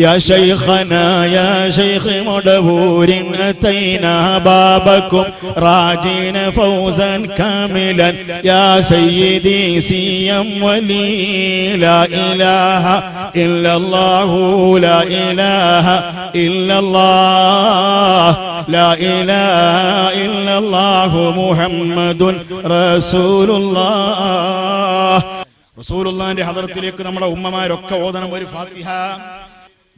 يا شيخنا يا شيخ مدبور أتينا بابكم راجين فوزا كاملا يا سيدي سيم ولي لا إله إلا الله لا إله إلا الله لا إله إلا الله محمد رسول الله. റസൂലുള്ളാഹിന്റെ ഹദറത്തിലേക്ക് നമ്മുടെ ഉമ്മമാരൊക്കെ ഓതണം ഒരു ഫാത്തിഹ.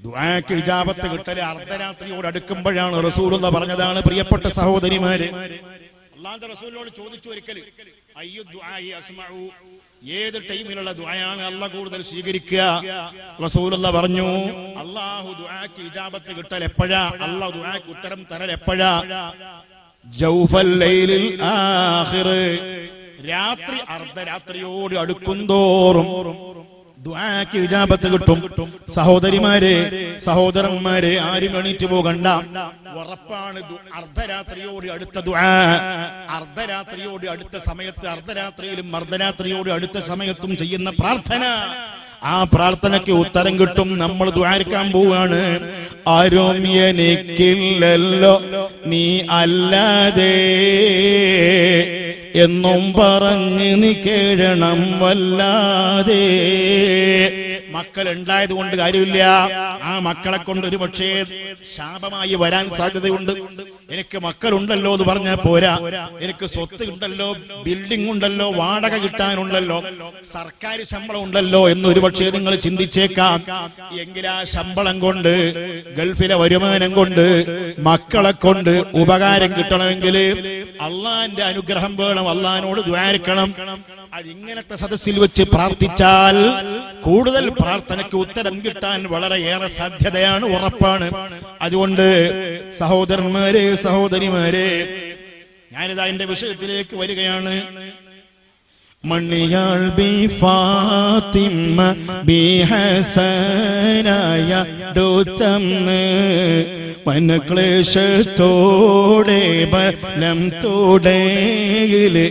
ദുആക്ക് ഇജാബത്ത് കിട്ടല് അർദ്ധരാത്രിയോട് അടുക്കുമ്പോഴാണ്. റസൂലുള്ള പറഞ്ഞതാണ്. പ്രിയപ്പെട്ട സഹോദരിമാര്, അല്ലാഹുവിന്റെ റസൂലിനോട് ചോദിച്ചു ഒരിക്കൽ, അയ്യു ദുആഇ അസ്മഉ, ഏത് ടൈമിലുള്ള ദുആയാണ് അല്ലാഹു കൂടുതൽ സ്വീകരിക്കുക? റസൂലുള്ള പറഞ്ഞു, അല്ലാഹു ദുആക്ക് ഇജാബത്ത് കിട്ടൽ എപ്പോഴാ, അല്ലാഹു ദുആക്ക് ഉത്തരം തരൽ എപ്പോഴാ? ജൗഫൽ ലൈലിൽ ആഖിർ, രാത്രി അർദ്ധരാത്രിയോട് അടുക്കുന്തോറും ദുആക്ക് ഇജാബത്ത് കിട്ടും. സഹോദരിമാരെ, സഹോദരന്മാരെ, ആരും എണീറ്റ് പോകണ്ട. ഉറപ്പാണ് അർദ്ധരാത്രിയോട് അടുത്ത ദുആ, അർദ്ധരാത്രിയോട് അടുത്ത സമയത്ത്, അർദ്ധരാത്രിയിലും അർദ്ധരാത്രിയോട് അടുത്ത സമയത്തും ചെയ്യുന്ന പ്രാർത്ഥന, ആ പ്രാർത്ഥനയ്ക്ക് ഉത്തരം കിട്ടും. നമ്മൾ ദുആർക്കാൻ പോവാണ്. ആരും എനിക്കില്ലല്ലോ നീ അല്ലാതെ എന്നും പറഞ്ഞ് നീ കേഴണം വല്ലാതെ. മക്കൾ ഉണ്ടായത് കൊണ്ട് കാര്യമില്ല. ആ മക്കളെ കൊണ്ട് ഒരു പക്ഷേ ശാപമായി വരാൻ സാധ്യതയുണ്ട്. എനിക്ക് മക്കളുണ്ടല്ലോ എന്ന് പറഞ്ഞാൽ പോരാ, എനിക്ക് സ്വത്ത് ഉണ്ടല്ലോ, ബിൽഡിംഗ് ഉണ്ടല്ലോ, വാടക കിട്ടാനുണ്ടല്ലോ, സർക്കാർ ശമ്പളം ഉണ്ടല്ലോ എന്നൊരു പക്ഷേ നിങ്ങൾ ചിന്തിച്ചേക്കാം. എങ്കിൽ ആ ശമ്പളം കൊണ്ട്, ഗൾഫിലെ വരുമാനം കൊണ്ട്, മക്കളെ കൊണ്ട് ഉപകാരം കിട്ടണമെങ്കിൽ അള്ളാന്റെ അനുഗ്രഹം വേണം. അള്ളാഹിനോട് ദ്വാരിക്കണം. അതിങ്ങനത്തെ സദസ്സിൽ വെച്ച് പ്രാർത്ഥിച്ചാൽ കൂടുതൽ പ്രാർത്ഥനയ്ക്ക് ഉത്തരം കിട്ടാൻ വളരെയേറെ സാധ്യതയാണ്, ഉറപ്പാണ്. അതുകൊണ്ട് സഹോദരന്മാരെ, സഹോദരിമാരെ, ഞാനിതാ എന്റെ വിഷയത്തിലേക്ക് വരികയാണ്. മണിയാൾ ബി ഫാത്തിമ ബി ഹസനായ ഡോത്തന്ന് മനക്ലേശത്തോടെ ബലം തോടേയില്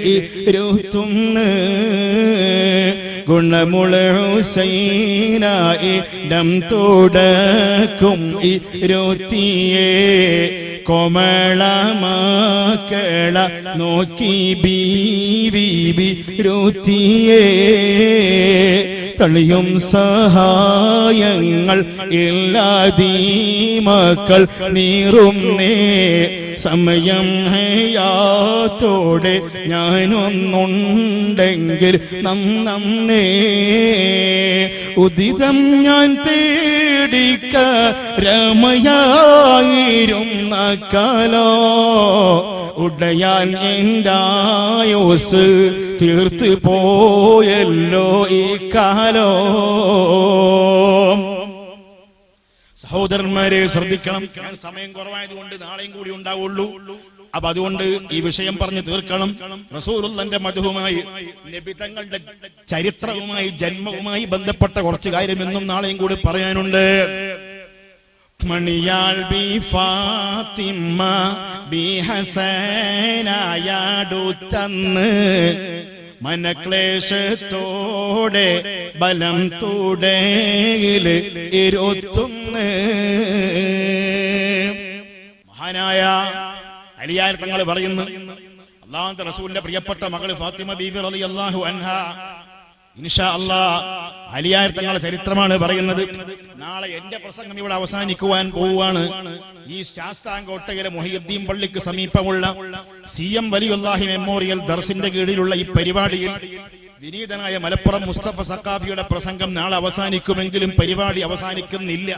ഇരുത്തുന്ന് ഗുണമുള ഹുസൈനായി ഡം തോടക്കും ഇരുത്തിയേ കോമളമാക്കള നോക്കി ബീവി രുത്തിയേ തളിയും സഹായങ്ങൾ ഇല്ലാതീമക്കൾ നീറുന്നേ സമയം ഹയാത്തോടെ ഞാനൊന്നുണ്ടെങ്കിൽ നന്നേ ഉദിതം ഞാൻ തേടിക്ക രമയായിരുന്ന കാലോ ഉടയാൻ എന്തായോസ് തീർത്ത് പോയല്ലോ ഈ കാലോ. സഹോദരന്മാരെ ശ്രദ്ധിക്കണം. ഞാൻ സമയം കുറവായതുകൊണ്ട് നാളെയും കൂടി ഉണ്ടാവുള്ളൂ. അപ്പൊ അതുകൊണ്ട് ഈ വിഷയം പറഞ്ഞു തീർക്കണം. റസൂലുള്ളാഹിന്റെ മദ്ഹുമായി, നബി തങ്ങളുടെ ചരിത്രവുമായി, ജന്മവുമായി ബന്ധപ്പെട്ട കുറച്ച് കാര്യം ഇന്നും നാളെയും കൂടി പറയാനുണ്ട്. മണിയാൾ ബി ഫാത്തിമ ബി ഹസനായാടുത്തന്ന് മനക്ലേശത്തോടെ ബലം തുടയില് ഇരുത്തുന്ന്. മഹാനായ അലിയാർ തങ്ങൾ പറയുന്നു, അല്ലാഹുവിന്റെ റസൂലിന്റെ പ്രിയപ്പെട്ട മകള് ഫാത്തിമ ബീവി റളിയല്ലാഹു അൻഹാ, ഇൻഷാ അല്ലാഹ് അലിയാർ തങ്ങളുടെ ചരിത്രമാണ് പറയുന്നത്. നാളെ എന്റെ പ്രസംഗം ഇവിടെ അവസാനിക്കുവാൻ പോവുകയാണ്. ഈ ശാസ്താംകോട്ടയിലെ മുഹയ്യിദ്ദീൻ പള്ളിക്ക് സമീപമുള്ള CM വലിയുല്ലാഹി മെമ്മോറിയൽ ദർസിന്റെ കീഴിലുള്ള ഈ പരിപാടിയിൽ വിനീതനായ മലപ്പുറം മുസ്തഫ സഖാഫിയുടെ പ്രസംഗം നാളെ അവസാനിക്കുമെങ്കിലും പരിപാടി അവസാനിക്കുന്നില്ല.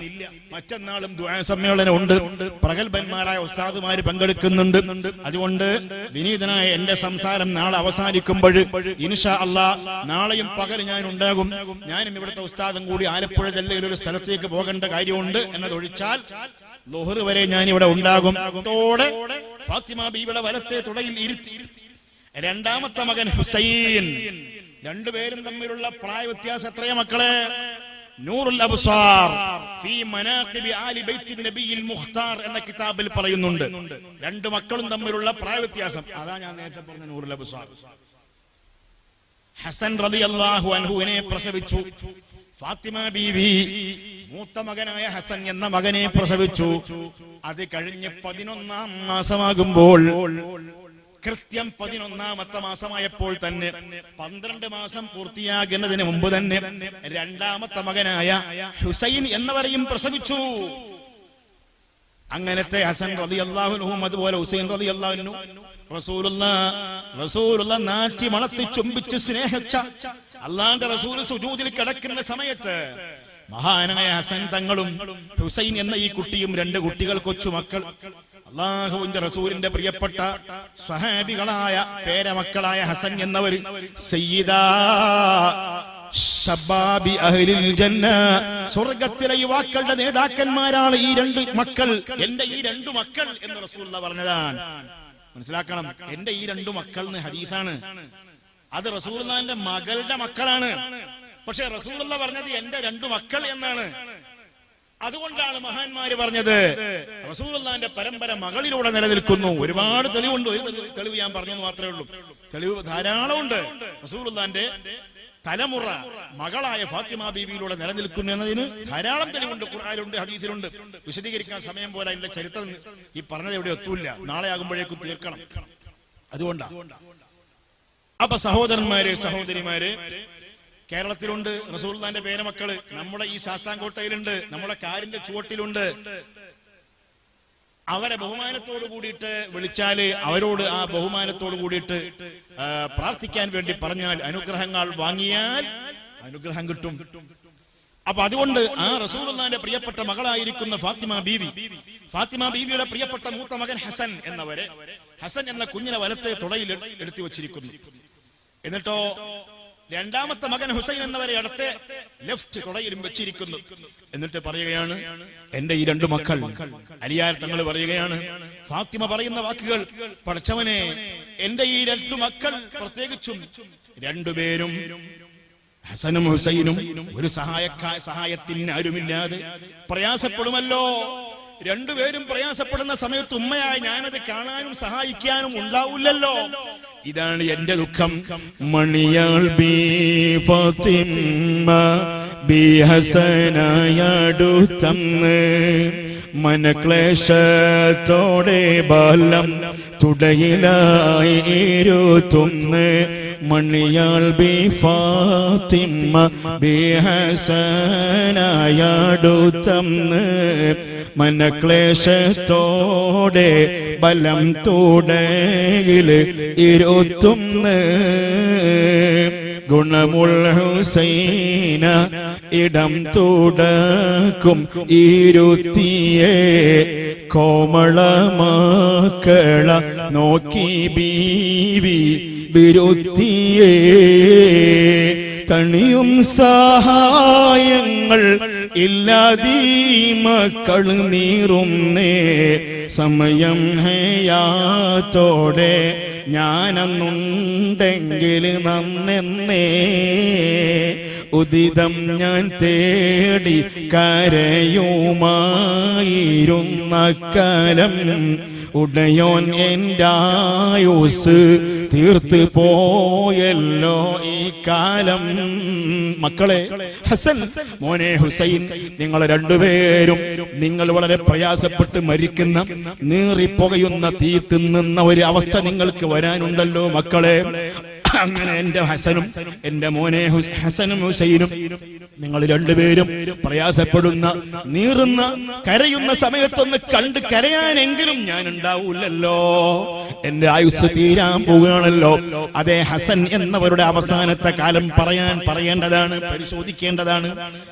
മറ്റന്നാളും ദുആ സമ്മേളനം ഉണ്ട്. പ്രഗത്ഭന്മാരായ ഉസ്താദുമാര് പങ്കെടുക്കുന്നുണ്ട്. അതുകൊണ്ട് വിനീതനായ എന്റെ സംസാരം നാളെ അവസാനിക്കുമ്പോൾ ഇൻഷാ അല്ലാഹ് നാളെയും പകൽ ഞാൻ ഉണ്ടാകും. ഞാനും ഇവിടുത്തെ ഉസ്താദും കൂടി ആലപ്പുഴ ജില്ലയിൽ ഒരു സ്ഥലത്തേക്ക് പോകേണ്ട കാര്യമുണ്ട് എന്നതൊഴിച്ചാൽ ളുഹർ വരെ ഞാൻ ഇവിടെ ഉണ്ടാകും. തോടെ ഫാത്തിമ ബീവിയുടെ വലത്തെ തുടയിൽ ഇരുത്തി രണ്ടാമത്തെ മകൻ ഹുസൈൻ, രണ്ടുപേരും തമ്മിലുള്ള പ്രായ വ്യത്യാസം എത്രയാ മക്കളെ? നൂറുൽ അബ്സാർ ഫീ മനാഖിബി ആലി ബൈത്തിൻ നബിയിൽ മുഖ്താർ എന്ന കിതാബിൽ പറയുന്നുണ്ട്. രണ്ട് മക്കളും തമ്മിലുള്ള പ്രായ വ്യത്യാസം. അതാ ഞാൻ നേരത്തെ പറഞ്ഞ നൂറുൽ അബ്സാർ. ഹസൻ റളിയല്ലാഹു അൻഹുവിനെ പ്രസവിച്ചു. ഫാത്തിമ ബീവി മൂത്ത മകനായ ഹസൻ എന്ന മകനെ പ്രസവിച്ചു. അത് കഴിഞ്ഞ് 11ാം മാസമാകുമ്പോൾ, കൃത്യം 11ാമത്തെ മാസമായപ്പോൾ തന്നെ 12 മാസം പൂർത്തിയാകുന്നതിന് മുമ്പ് തന്നെ രണ്ടാമത്തെ മകനായ ഹുസൈൻ എന്നവരെയും പ്രസവിച്ചു. അങ്ങനത്തെ ഹസൻ റളിയല്ലാഹു അൻഹു അതുപോലെ ഹുസൈൻ റളിയല്ലാഹു അൻഹു റസൂലുള്ള നാട്ടി മണത്തി ചുംബിച്ച് സ്നേഹിച്ച അല്ലാഹുവിന്റെ റസൂൽ സുജൂദിൽ കിടക്കുന്ന സമയത്ത് മഹാനായ ഹസൻ തങ്ങളും ഹുസൈൻ എന്ന ഈ കുട്ടിയും 2 കുട്ടികൾ, കൊച്ചുമക്കൾ, അല്ലാഹുവിന്റെ റസൂലിന്റെ പ്രിയപ്പെട്ട സ്വഹാബികളായ പേരമക്കളായ ഹസൻ എന്നവർ സയ്യിദാ ശബാബി അഹ്ലിൽ ജന്ന, സ്വർഗ്ഗത്തിലെ യുവാക്കളുടെ നേതാക്കന്മാരാണ് ഈ 2 മക്കൾ. എന്റെ ഈ 2 മക്കൾ എന്ന് റസൂലുള്ളാഹി പറഞ്ഞതാണ്. മനസ്സിലാക്കണം, എന്റെ ഈ 2 മക്കൾ എന്ന് ഹദീസാണ്. അത് റസൂലുള്ളാഹിന്റെ മകളുടെ മക്കളാണ്. പക്ഷെ റസൂലുള്ളാഹി പറഞ്ഞത് എന്റെ 2 മക്കൾ എന്നാണ്. അതുകൊണ്ടാണ് മഹാന്മാര് പറഞ്ഞത് റസൂലുള്ളാഹിന്റെ പരമ്പര മകളിലൂടെ നിലനിൽക്കുന്നു. ഒരുപാട് തെളിവുണ്ട്. ഒരു തെളിവ് ഞാൻ പറഞ്ഞെന്ന് മാത്രമേ ഉള്ളൂ. തെളിവ് ധാരാളമുണ്ട്. റസൂലുള്ളാഹിന്റെ തലമുറ മകളായ ഫാത്തിമ ബീവിയിലൂടെ നിലനിൽക്കുന്നു എന്നതിന് ധാരാളം തെളിവുണ്ട്. ഖുർആനിലുണ്ട്, ഹദീസിലുണ്ട്. വിശദീകരിക്കാൻ സമയം പോരാ. ഇതിന്റെ ചരിത്രം ഈ പറഞ്ഞത് എവിടെ എത്തൂല്ല. നാളെ ആകുമ്പോഴേക്കും തീർക്കണം. അതുകൊണ്ടാ. അപ്പൊ സഹോദരന്മാര്, സഹോദരിമാര്, കേരളത്തിലുണ്ട് റസൂലുള്ളാഹിന്റെ പേരമക്കള്. നമ്മുടെ ഈ ശാസ്താംകോട്ടയിലുണ്ട്, നമ്മുടെ കാരിന്റെ ചുവട്ടിലുണ്ട്. അവരെ ബഹുമാനത്തോട് കൂടിയിട്ട് വിളിച്ചാല് അവരോട് ആ ബഹുമാനത്തോട് കൂടിയിട്ട് പ്രാർത്ഥിക്കാൻ വേണ്ടി പറഞ്ഞാൽ, അനുഗ്രഹങ്ങൾ വാങ്ങിയാൽ അനുഗ്രഹം കിട്ടും. അപ്പൊ അതുകൊണ്ട് ആ റസൂലുള്ളാഹിന്റെ പ്രിയപ്പെട്ട മകളായിരിക്കുന്ന ഫാത്തിമ ബീവിയുടെ പ്രിയപ്പെട്ട മൂത്ത മകൻ ഹസൻ എന്നവരെ, ഹസൻ എന്ന കുഞ്ഞിനെ വലത്തെ തുടയിൽ എടുത്തു വച്ചിരിക്കുന്നു. എന്നിട്ടോ രണ്ടാമത്തെ മകൻ ഹുസൈൻ എന്നവരെ അടുത്ത് ലെഫ്റ്റ് തുടയിലും വെച്ചിരിക്കുന്നു. എന്നിട്ട് പറയുകയാണ്, എന്റെ ഈ 2 മക്കൾ, അലിയാർ തങ്ങൾ പറയുകയാണ്, ഫാത്തിമ പറയുന്ന വാക്കുകൾ, പടച്ചവനെ, എന്റെ ഈ 2 മക്കൾ, പ്രത്യേകിച്ചും 2 പേരും ഹസനും ഹുസൈനും ഒരു സഹായത്തിന് ആരുമില്ലാതെ പ്രയാസപ്പെടുമല്ലോ. 2 പേരും പ്രയാസപ്പെടുന്ന സമയത്ത് ഉമ്മയായ ഞാനത് കാണാനും സഹായിക്കാനും ഉണ്ടാവില്ലല്ലോ. ഇതാണ് എന്റെ ദുഃഖം. മണിയാൾ ബി ഫാത്തിമ ബി ഹസനായടുത്തന്ന് മനക്ലേശത്തോടെ ബാലം തുടയിലായി ഇരുത്തുന്ന്. മണിയാൾ ബി ഫാത്തിമ ബി ഹസനായടുത്തന്ന് മനക്ലേശത്തോടെ ബലം തുടയില് ഇരുത്തുന്ന്. ഗുണമുൾ ഹുസൈന ഇടം തുടക്കും ഇരുത്തിയേ കോമളമാക്കള നോക്കി ബീവി വിരുത്തിയേ. തണിയും സഹായങ്ങൾ ഇല്ലാതീ മക്കൾ നീറുന്നേ. സമയം ഹയാത്തോടെ ഞാനന്നുണ്ടെങ്കിൽ നന്നെന്നേ. ഉദിതം ഞാൻ തേടി കരയുമായിരുന്ന കാലം ഉടയോൻ എൻ്റായുസ് തീർത്ത് പോയല്ലോ ഈ കാലം. മക്കളെ, ഹസൻ മോനെ ഹുസൈൻ, നിങ്ങൾ 2 പേരും നിങ്ങൾ വളരെ പ്രയാസപ്പെട്ട് മരിക്കുന്ന, നീറിപ്പുകയുന്ന തീ തിന്നുന്ന ഒരു അവസ്ഥ നിങ്ങൾക്ക് വരാനുണ്ടല്ലോ മക്കളെ. അങ്ങനെ എന്റെ ഹസനും എന്റെ മോനെ ഹസനും ഹുസൈനും നിങ്ങൾ 2 പേരും പ്രയാസപ്പെടുന്ന, നീറുന്ന, കരയുന്ന സമയത്തൊന്ന് കണ്ട് കരയാനെങ്കിലും ഞാൻ ഉണ്ടാവൂല്ലല്ലോ. എന്റെ ആയുസ് തീരാൻ പോവുകയാണല്ലോ. അതേ, ഹസൻ എന്നവരുടെ അവസാനത്തെ കാലം പറയേണ്ടതാണ്, പരിശോധിക്കേണ്ടതാണ്.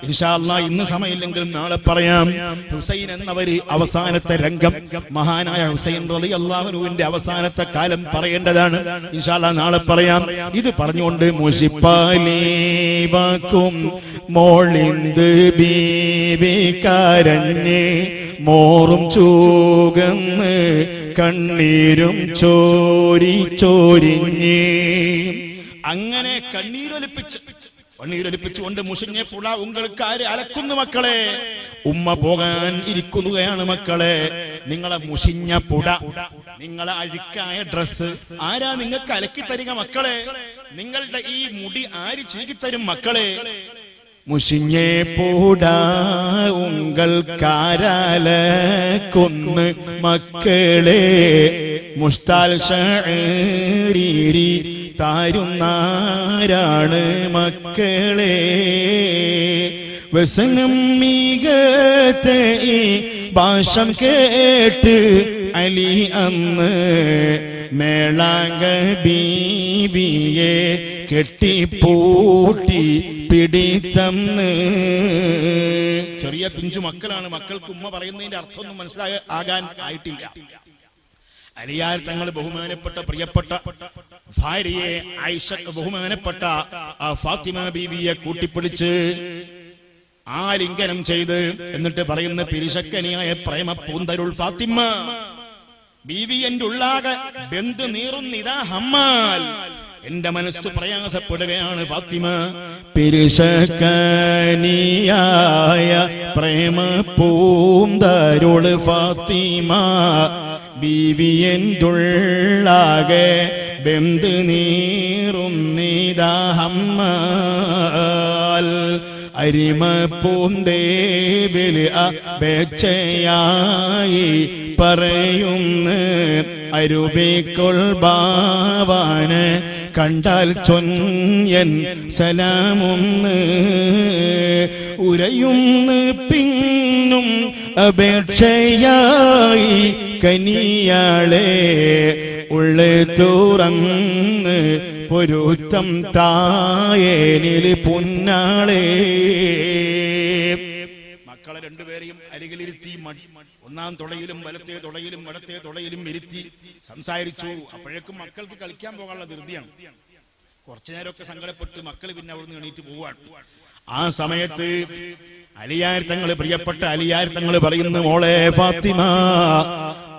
ഇൻഷാ അല്ലാഹ് ഇന്ന് സമയമില്ലെങ്കിലും നാളെ പറയാം. ഹുസൈൻ എന്നവര് അവസാനത്തെ രംഗം, മഹാനായ ഹുസൈൻ റളിയല്ലാഹു അൻഹുവിന്റെ അവസാനത്തെ കാലം പറയേണ്ടതാണ്. ഇൻഷാ അല്ലാഹ് നാളെ പറയാം. ഇത് പറഞ്ഞുകൊണ്ട് മുഷിപ്പാലീവാക്കും മോളിന്ത് ബീവി കരഞ്ഞ് മോറും ചൂകന്ന് കണ്ണീരും ചോരിഞ്ഞ്. അങ്ങനെ കണ്ണീരൊലിപ്പിച്ചുകൊണ്ട് മുഷിഞ്ഞ പുഴ ഉങ്ങൾക്ക് ആര് അലക്കുന്നു മക്കളെ? ഉമ്മ പോകാൻ ഇരിക്കുകയാണ് മക്കളെ. നിങ്ങളെ മുഷിഞ്ഞ പുട, നിങ്ങളെ അഴുക്കായ ഡ്രസ്സ് ആരാ നിങ്ങൾക്ക് അലക്കി തരിക മക്കളെ? നിങ്ങളുടെ ഈ മുടി ആര് ചീകിത്തരും മക്കളെ? മുഷിഞ്ഞേ പൂടാ ഉങ്കൾക്കാരാല കൊന്ന് മക്കളെ മുഷ്താൽ ഷഅരീരി താരുന്നാരാണ് മക്കളെ വസനം മികത്തെ ഈ ഭാഷം കേട്ട് അലി അന്ന് മേളാങ്ക ബീവിയെ കെട്ടിപ്പൂട്ടി പിടിത്തന്ന്. ചെറിയ പിഞ്ചു മക്കളാണ്, മക്കൾക്ക് ഉമ്മ പറയുന്നതിന്റെ അർത്ഥമൊന്നും മനസ്സിലാകാൻ ആയിട്ടില്ല. അലിയാർ തങ്ങൾ ബഹുമാനപ്പെട്ട പ്രിയപ്പെട്ട ഭാര്യയെ ആയിഷ, ബഹുമാനപ്പെട്ട ഫാത്തിമ ബീവിയെ കൂട്ടിപ്പിടിച്ച് ആലിംഗനം ചെയ്ത് എന്നിട്ട് പറയുന്ന പിരിശക്കനിയായ പ്രേമ പൂന്തരുൾ ഫാത്തിമ ബീവി എന്റെ ഉള്ളാകെ ബന്ധു നീറുന്നിതാ ഹമ്മാൽ, എന്റെ മനസ്സ് പ്രയാസപ്പെടുകയാണ് ഫാത്തിമ. പിരിശക്കനിയായ പ്രേമ പൂന്തരുൾ ഫാത്തിമ ബീവി എന്റെ ഉള്ളാകെ ബന്ധു നീറുന്നിതാ ഹമ്മാൽ, അരിമ പൂന്തേവിൽ അപേക്ഷയായി പറയുന്ന അരുവിക്കൊൾബാവാന് കണ്ടാൽ ചൊന്യൻ സലാമൊന്ന് ഉരയുന്ന് പിന്നും അപേക്ഷയായി കനിയാളെ ഉള്ളു തുറന്ന് പൊരുത്തം തായേനിൽ പുന്നാളെ. മക്കളെ രണ്ടുപേരെയും അരികിലിരുത്തി ഒന്നാം തുടയിലും വലത്തെ തുടയിലും ഇടത്തെ തുടയിലും ഇരുത്തി സംസാരിച്ചു. അപ്പോഴേക്കും മക്കൾക്ക് കളിക്കാൻ പോകാനുള്ള ധൃതിയാണ്. കുറച്ചു നേരമൊക്കെ സങ്കടപ്പെട്ട് മക്കൾ പിന്നെ അവിടുന്ന് എണീറ്റ് പോവാണ്. ആ സമയത്ത് അലിയാർ തങ്ങൾ, പ്രിയപ്പെട്ട അലിയാർ തങ്ങൾ പറയുന്നു, മോളെ ഫാത്തിമ,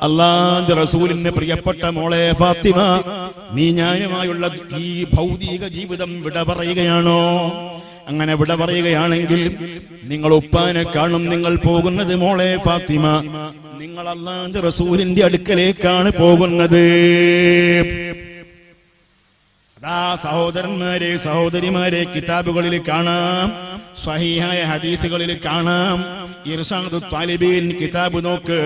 അല്ലാഹുവിന്റെ റസൂലിന് പ്രിയപ്പെട്ട മോളെ ഫാത്തിമ, നീ ഞാനുമായുള്ള ഈ ഭൗതിക ജീവിതം വിട പറയുകയാണോ? അങ്ങനെ വിട പറയുകയാണെങ്കിൽ നിങ്ങൾ ഉപ്പാനെ കാണും. നിങ്ങൾ പോകുന്നത് മോളെ ഫാത്തിമ, നിങ്ങൾ അല്ലാഹുവിന്റെ റസൂലിന്റെ അടുക്കലേക്കാണ് പോകുന്നത്. അതാ സഹോദരന്മാരെ, സഹോദരിമാരെ, കിതാബുകളിൽ കാണാം, സ്വഹീഹായ ഹദീസുകളിൽ കാണാം. ഇർഷാദുൽ ത്വാലിബീൻ കിതാബ് നോക്ക്,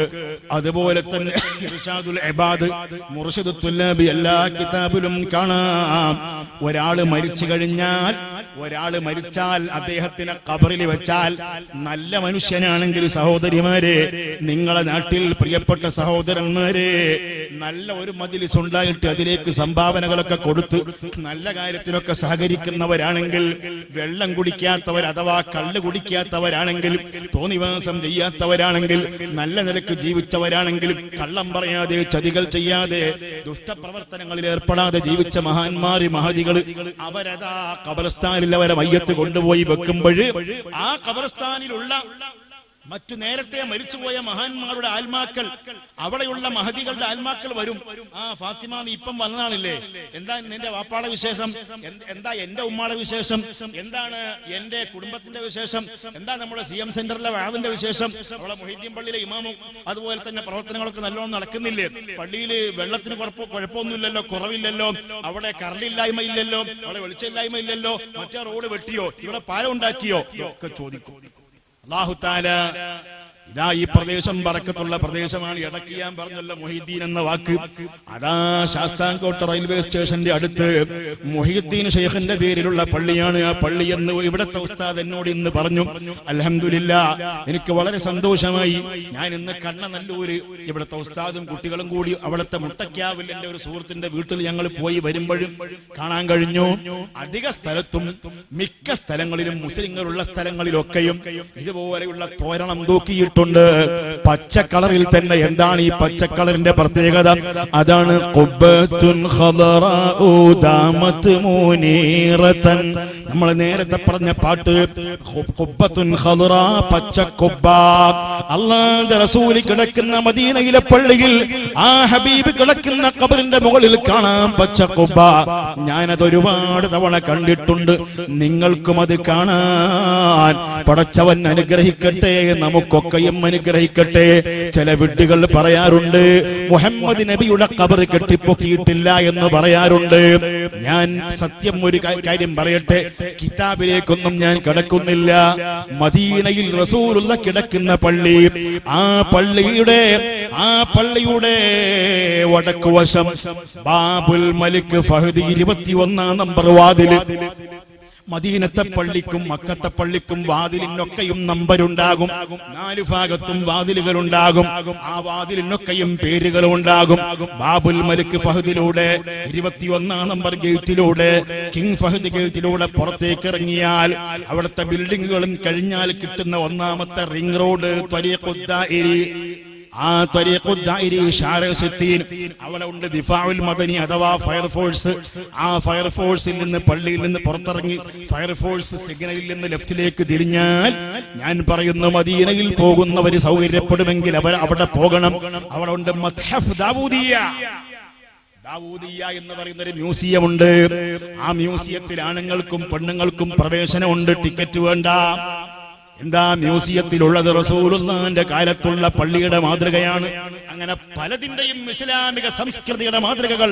അതുപോലെ തന്നെ ഇർഷാദുൽ ഇബാദ്, മുർഷിദുൽ തുല്ലാബി, എല്ലാ കിതാബിലും കാണാം. ഒരാള് മരിച്ചു കഴിഞ്ഞാൽ, ഒരാള് മരിച്ചാൽ അദ്ദേഹത്തിനെ ഖബറിൽ വെച്ചാൽ, നല്ല മനുഷ്യനാണെങ്കിൽ സഹോദരിമാരെ, നിങ്ങളെ നാട്ടിൽ പ്രിയപ്പെട്ട സഹോദരന്മാരെ, നല്ല ഒരു മജ്‌ലിസ് ഉണ്ടായിട്ട് അതിലേക്ക് സംഭാവനകളൊക്കെ കൊടുത്ത് നല്ല കാര്യത്തിനൊക്കെ സഹകരിക്കുന്നവരാണെങ്കിൽ, വെള്ളം കുടിക്കാത്തവർ അഥവാ കള്ള് കുടിക്കാത്തവരാണെങ്കിൽ, തോന്നിവാസം ചെയ്യാത്തവരാണെങ്കിൽ, നല്ല നിലക്ക് ജീവിച്ചവരാണെങ്കിൽ, കള്ളം പറയാതെ, ചതികൾ ചെയ്യാതെ, ദുഷ്ടപ്രവർത്തനങ്ങളിൽ ഏർപ്പെടാതെ ജീവിച്ച മഹാന്മാര്, മഹദികൾ, അവരതാ ഖബർസ്ഥാനിൽ അവരെ മയ്യത്ത് കൊണ്ടുപോയി വെക്കുമ്പോൾ ആ ഖബർസ്ഥാനിലുള്ള മറ്റു നേരത്തെ മരിച്ചുപോയ മഹാന്മാരുടെ ആത്മാക്കൾ, അവിടെയുള്ള മഹദികളുടെ ആത്മാക്കൾ വരും. ആ ഫാത്തിമ, നീ ഇപ്പം വന്നതാണില്ലേ, എന്താ നിന്റെ വാപ്പാടെ വിശേഷം, എന്താ എന്റെ ഉമ്മാടെ വിശേഷം, എന്താണ് എന്റെ കുടുംബത്തിന്റെ വിശേഷം, എന്താ നമ്മുടെ CM സെന്ററിലെ വാദിന്റെ വിശേഷം, അവിടെ മുഹീദ്ദീൻ പള്ളിയിലെ ഇമാമും അതുപോലെ തന്നെ പ്രവർത്തനങ്ങളൊക്കെ നല്ലോണം നടക്കുന്നില്ലേ, പള്ളിയിൽ വെള്ളത്തിന് കുഴപ്പമൊന്നുമില്ലല്ലോ, കുറവില്ലല്ലോ, അവിടെ കറണ്ടില്ലായ്മ ഇല്ലല്ലോ, അവിടെ വെളിച്ചമില്ലായ്മ ഇല്ലല്ലോ, മറ്റേ റോഡ് വെട്ടിയോ, ഇവിടെ പാലം ഉണ്ടാക്കിയോ, ഒക്കെ ചോദിക്കും. അല്ലാഹു തആല ഇതാ ഈ പ്രദേശം ബറക്കത്തുള്ള പ്രദേശമാണ്. ഇടയ്ക്ക് ഞാൻ പറഞ്ഞല്ലോ മുഹീദ്ദീൻ എന്ന വാക്ക്, അതാ ശാസ്താംകോട്ട റെയിൽവേ സ്റ്റേഷന്റെ അടുത്ത് മുഹീദ്ദീൻ ഷെയ്ഖിന്റെ പേരിലുള്ള പള്ളിയാണ്. ആ പള്ളി എന്ന് ഇവിടുത്തെ ഉസ്താദ് എന്നോട് ഇന്ന് പറഞ്ഞു. അൽഹംദുലില്ലാഹ്, എനിക്ക് വളരെ സന്തോഷമായി. ഞാൻ ഇന്ന് കണ്ണനല്ലൂര് ഇവിടുത്തെ ഉസ്താദും കുട്ടികളും കൂടി അവിടുത്തെ മുട്ടക്കാവിൽ എന്റെ ഒരു സുഹൃത്തിന്റെ വീട്ടിൽ ഞങ്ങൾ പോയി വരുമ്പോഴും കാണാൻ കഴിഞ്ഞു. അധിക സ്ഥലത്തും മിക്ക സ്ഥലങ്ങളിലും മുസ്ലിങ്ങളുള്ള സ്ഥലങ്ങളിലൊക്കെയും ഇതുപോലെയുള്ള തോരണം തൂക്കിയിട്ട് പച്ച കളറിൽ തന്നെ. എന്താണ് ഈ പച്ച കളറിന്റെ പ്രത്യേകത? അതാണ് ഖുബ്ബത്തുൻ ഖദറാഉ ദാമത് മുനീറതൻ. നമ്മൾ നേരത്തെ പറഞ്ഞ പാട്ട് ഖുബ്ബത്തുൻ ഖദറാ, പച്ച ഖുബ്ബ. അല്ലാഹുവിന്റെ റസൂൽ കിടക്കുന്ന മദീനയിലെ പള്ളിയിൽ ആ ഹബീബ് കിടക്കുന്ന ഖബറിന്റെ മുകളിൽ കാണാം പച്ച ഖുബ്ബ. ഞാനത് ഒരുപാട് തവണ കണ്ടിട്ടുണ്ട്. നിങ്ങൾക്കും അത് കാണാൻ പടച്ചവൻ അനുഗ്രഹിക്കട്ടെ, നമുക്കൊക്കെയും അനുഗ്രഹിക്കട്ടെ. ചില വിഡ്ഢികൾ പറയാറുണ്ട് മുഹമ്മദ് നബിയുടെ ഖബർ കെട്ടിപ്പൊക്കിയിട്ടില്ല എന്ന് പറയാറുണ്ട്. ഞാൻ സത്യം ഒരു കാര്യം പറയട്ടെ, കിതാബിലേക്കൊന്നും ഞാൻ കടക്കുന്നില്ല. മദീനയിൽ റസൂലുള്ള കിടക്കുന്ന പള്ളി, ആ പള്ളിയുടെ വടക്കുവശം ബാബുൽ മലിക് ഫഹദ് 21 നമ്പർ വാതിൽ. മദീനത്തെ പള്ളിക്കും മക്കത്തെ പള്ളിക്കും വാതിലിനൊക്കെയും നമ്പരുണ്ടാകും. 4 ഭാഗത്തും വാതിലുകളുണ്ടാകും. ആ വാതിലിനൊക്കെയും പേരുകളുണ്ടാകും. ബാബുൽ മലിക് ഫഹദിലൂടെ 21 നമ്പർ ഗേറ്റിലൂടെ, കിങ് ഫഹദ് ഗേറ്റിലൂടെ പുറത്തേക്ക് ഇറങ്ങിയാൽ അവിടുത്തെ ബിൽഡിങ്ങുകളും കഴിഞ്ഞാൽ കിട്ടുന്ന 1ാമത്തെ റിംഗ് റോഡ് ത്വരീഖുദ്ദാഇരി. ആ ത്വരീഖുദ്ദാഇരി ഷാരസിത്തീൻ, അവിടെ ഉണ്ട് ദിഫാഉൽ മദനി അഥവാ ഫയർഫോഴ്സ്. ആ ഫയർഫോഴ്സിൽ നിന്ന്, പള്ളിയിൽ നിന്ന് പുറത്തിറങ്ങി ഫയർഫോഴ്സ് സിഗ്നലിൽ നിന്ന് ലെഫ്റ്റിലേക്ക് തിരിഞ്ഞാൽ, ഞാൻ പറയുന്നു മദീനയിൽ പോകുന്നവർ സൗകര്യപ്പെടുമെങ്കിൽ അവർ അവിടെ പോകണം. അവിടെ ഉണ്ട് മത്ഹഫ് ദാവൂദിയ എന്ന് പറയുന്ന ഒരു മ്യൂസിയം ഉണ്ട്. ആ മ്യൂസിയത്തിൽ ആണുങ്ങൾക്കും പെണ്ണുങ്ങൾക്കും പ്രവേശനമുണ്ട്, ടിക്കറ്റ് വേണ്ട. എന്താ മ്യൂസിയത്തിലുള്ളത്? റസൂലുള്ളാഹിന്റെ കാലത്തുള്ള പള്ളിയുടെ മാതൃകയാണ്. അങ്ങനെ പലതിന്റെയും ഇസ്ലാമിക സംസ്കൃതിയുടെ മാതൃകകൾ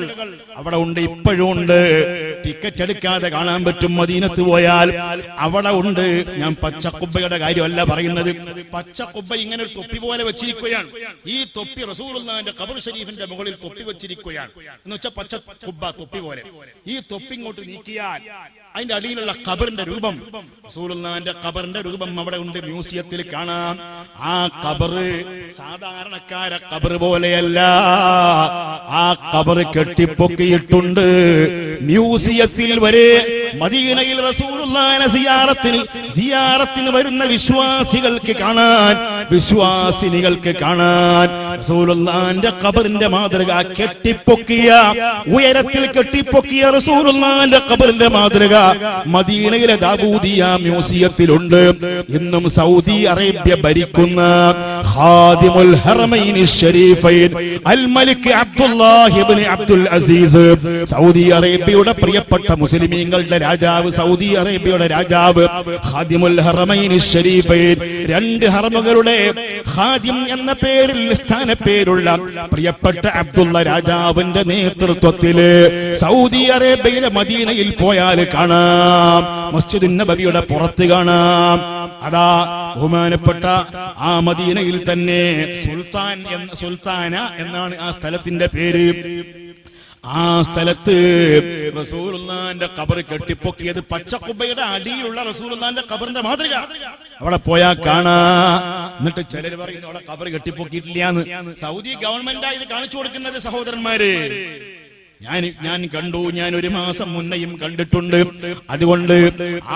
അവിടെ ഉണ്ട്, ഇപ്പോഴും ഉണ്ട്. ടിക്കറ്റ് എടുക്കാതെ കാണാൻ പറ്റും. മദീനത്ത് പോയാൽ അവിടെ ഉണ്ട്. ഞാൻ പച്ചക്കുബ്ബയുടെ കാര്യമല്ല പറയുന്നത്. പച്ചക്കുബ്ബ ഇങ്ങനെ ഒരു തൊപ്പി പോലെ വെച്ചിരിക്കുകയാണ്. ഈ തൊപ്പി റസൂലുള്ളാഹിന്റെ ഖബർ ഷരീഫിന്റെ മുകളിൽ തൊപ്പി വെച്ചിരിക്കുകയാണ്. എന്ന് വെച്ചാൽ പച്ചക്കുബ്ബ തൊപ്പി പോലെ. ഈ തൊപ്പി ഇങ്ങോട്ട് നീക്കിയാൽ അതിന്റെ അടിയിലുള്ള ഖബറിന്റെ രൂപം, റസൂലുള്ളാഹിന്റെ ഖബറിന്റെ രൂപം അവിടെ ഉണ്ട്, മ്യൂസിയത്തിൽ കാണാം. ആ ഖബറ് സാധാരണക്കാരെ ഖബർ പോലെയല്ല. ആ ഖബർ കെട്ടിപ്പൊക്കിയിട്ടുണ്ട്. മ്യൂസിയത്തിൽ വരെ മദീനയിൽ റസൂലുള്ളാഹിനെ സിയാറത്തിന് വരുന്ന വിശ്വാസികൾക്ക് കാണാൻ, വിശ്വാസിനികൾക്ക് കാണാൻ റസൂലുള്ളാഹിന്റെ ഖബറിന്റെ മാതൃക കെട്ടിപ്പൊക്കിയ, ഉയരത്തിൽ കെട്ടിപ്പൊക്കിയ റസൂലുള്ളാഹിന്റെ ഖബറിന്റെ മാതൃക മദീനയിലെ ദാവൂദിയ മ്യൂസിയത്തിലുണ്ട്. ഇന്നും സൗദി അറേബ്യ ഭരിക്കുന്ന ഖാദിമുൽ ഹറമൈനി ശരീഫൈൻ അൽ മലിക് അബ്ദുല്ലാഹി ഇബ്നു അബ്ദുൽ അസീസ്, സൗദി അറേബ്യയുടെ പ്രിയപ്പെട്ട മുസ്ലിമീങ്ങളുടെ രാജാവ്, സൗദി അറേബ്യയുടെ രാജാവ്, ഖാദിമുൽ ഹറമൈനി ശരീഫൈൻ, 2 ഹറമുകളുടെ ഖാദിം എന്ന പേരിൽ സ്ഥാനപ്പേരുള്ള പ്രിയപ്പെട്ട അബ്ദുള്ള രാജാവിന്റെ നേതൃത്വത്തിൽ സൗദി അറേബ്യയിലെ മദീനയിൽ പോയാൽ കാണാം, മസ്ജിദുൻ നബവിയുടെ പുറത്ത് കാണാം. അതാ ബഹുമാനപ്പെട്ട ആ മദീനയിൽ തന്നെ സുൽത്താന എന്നാണ് ആ സ്ഥലത്തിന്റെ പേര്. ആ സ്ഥലത്ത് റസൂലുള്ളാഹിന്റെ ഖബർ കെട്ടിപ്പൊക്കിയത് പച്ചക്കുബ്ബയുടെ അടിയിലുള്ള റസൂലുള്ളാഹിന്റെ ഖബറിന്റെ മാതൃക. അവിടെ പോയാൽ കാണാ. എന്നിട്ട് ചിലർ പറയുന്നു അവിടെ ഖബർ കെട്ടിപ്പൊക്കിയിട്ടില്ലാന്ന്. സൗദി ഗവൺമെന്റാ ഇത് കാണിച്ചു കൊടുക്കുന്നത് സഹോദരന്മാര്. ഞാൻ കണ്ടു, ഞാൻ 1 മാസം മുന്നെയും കണ്ടിട്ടുണ്ട്. അതുകൊണ്ട്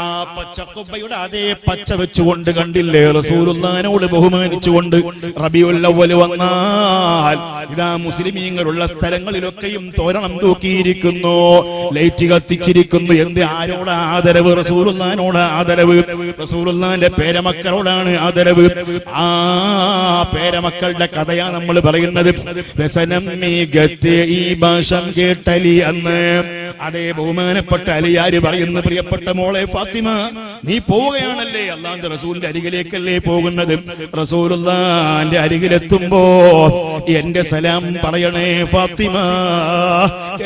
ആ പച്ചക്കുബ്ബയുടെ അതേ പച്ച വെച്ചുകൊണ്ട് കണ്ടില്ലേ, റസൂലുള്ളാഹിനോട് ബഹുമാനിച്ചുകൊണ്ട് റബീഉൽ അവ്വൽ വന്നാൽ ഇതാ മുസ്ലിമീങ്ങളുള്ള സ്ഥലങ്ങളിലൊക്കെയും തോരണം തൂക്കിയിരിക്കുന്നു, ലൈറ്റ് കത്തിച്ചിരിക്കുന്നു. എന്ത്? ആരോട് ആദരവ്? റസൂലുള്ളാഹിനോട് ആദരവ്. റസൂലുള്ളാഹിന്റെ പേരമക്കളോടാണ് ആദരവ്. ആ പേരമക്കളുടെ കഥയാ നമ്മൾ പറയുന്നത്. വ്യസനം മികത്തെ ഈ ഭാഷം കേട്ടലി അന്ന്. അതേ ബഹുമാനപ്പെട്ട അലിയാര് പറയുന്നു, പ്രിയപ്പെട്ട മോളെ ഫാത്തിമ, നീ പോവുകയാണല്ലേ, അല്ലാഹുവിന്റെ റസൂലിന്റെ അരികിലേക്കല്ലേ പോകുന്നത്? റസൂലുള്ളാഹിന്റെ അരികിലെത്തുമ്പോ എന്റെ സലാം പറയണേ ഫാത്തിമ,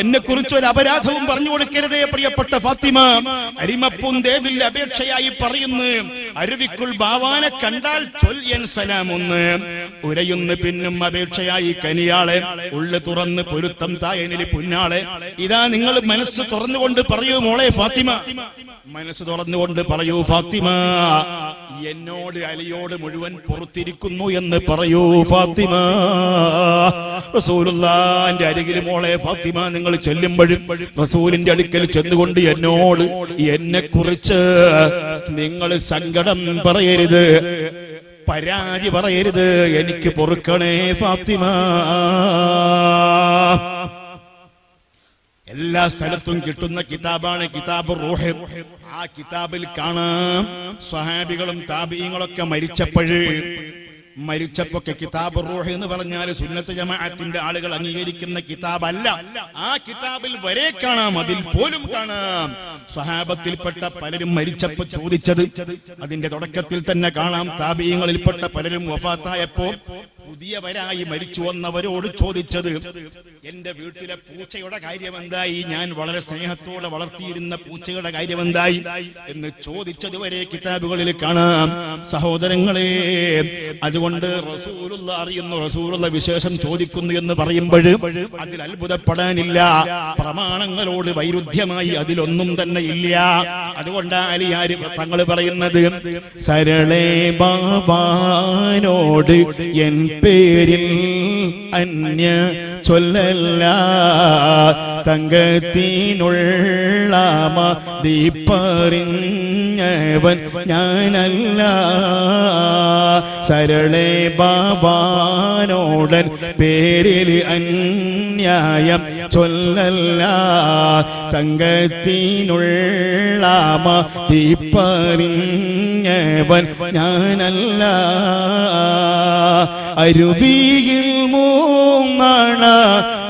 എന്നെ കുറിച്ച് ഒരു അപരാധവും പറഞ്ഞു കൊടുക്കരുതേ പ്രിയപ്പെട്ട ഫാത്തിമ. അരിമപ്പുന്തേവിൽ അപേക്ഷയായി പറയുന്നു, അരുവിക്കുൾ ബാവാനെ കണ്ടാൽ ചൊല്യൻ സലാം ഒന്ന്. ഉരയുന്ന് പിന്നും അപേക്ഷയായി കനിയാളെ, ഉള്ളു തുറന്ന് പൊരുത്തം തായനില് പുന്നാളെ. ഇതാ നിങ്ങൾ മനസ്സ് തുറന്നുകൊണ്ട് പറയൂ മോളെ ഫാത്തിമ, മനസ്സ് തുറന്നുകൊണ്ട് പറയൂ ഫാത്തിമ, എന്നോട് അലിയോട് മുഴുവൻ പുറത്തിരിക്കുന്നു എന്ന് പറയൂ ഫാത്തിമ. റസൂലുള്ളാഹിന്റെ അരികിൽ മോളെ ഫാത്തിമ നിങ്ങൾ ചെല്ലുമ്പോഴും റസൂലിന്റെ അടുക്കൽ ചെന്നുകൊണ്ട് എന്നോട്, എന്നെ കുറിച്ച് നിങ്ങൾ സങ്കടം പറയരുത്, പരാതി പറയരുത്, എനിക്ക് പൊറുക്കണേ ഫാത്തിമ. എല്ലാ സ്ഥലത്തും കിട്ടുന്ന കിതാബാണ് കിതാബ് റൂഹ്. ആ കിതാബിൽ കാണാം സ്വഹാബികളും താബീങ്ങളൊക്കെ മരിച്ചപ്പോക്കെ കിതാബ് റൂഹ് എന്ന് പറഞ്ഞാൽ സുന്നത്ത് ജമാഅത്തിന്റെ ആളുകൾ അംഗീകരിക്കുന്ന കിതാബല്ല. ആ കിതാബിൽ വരെ കാണാം, അതിൽ പോലും കാണാം സ്വഹാബത്തിൽപ്പെട്ട പലരും മരിച്ചപ്പോ ചോദിച്ചത്. അതിന്റെ തുടക്കത്തിൽ തന്നെ കാണാം താബീങ്ങളിൽപ്പെട്ട പലരും വഫാത്തായപ്പോ പുതിയവരായി മരിച്ചു വന്നവരോട് ചോദിച്ചത്, എന്റെ വീട്ടിലെ പൂച്ചയുടെ കാര്യം എന്തായി, ഞാൻ വളരെ സ്നേഹത്തോടെ വളർത്തിയിരുന്ന പൂച്ചയുടെ കാര്യം എന്തായി എന്ന് ചോദിച്ചതുവരെ കിതാബുകളിൽ കാണാം. സഹോദരങ്ങളെ, അതുകൊണ്ട് റസൂലുള്ള അറിയുന്നു, റസൂലുള്ള വിശേഷം ചോദിക്കുന്നു എന്ന് പറയുമ്പോൾ അതിൽ അത്ഭുതപ്പെടാനില്ല. പ്രമാണങ്ങളോട് വൈരുദ്ധ്യമായി അതിലൊന്നും തന്നെ ഇല്ല. അതുകൊണ്ട് അലിയാർ തങ്ങൾ പറയുന്നത്, സരളേ ബാബാനോട് എൻ പേരിൽ അന്യ ചൊല്ലല്ല, തങ്കത്തിനുള്ള ദീപറിഞ്ഞവൻ ഞാനല്ല. സരളേ ബാബാനോടൻ പേരിൽ അന്യായം ചൊല്ലല്ല, തങ്കത്തിനുള്ള ദീപറിഞ്ഞവൻ ഞാനല്ല. അരുവിയിൽ മൂന്നാണ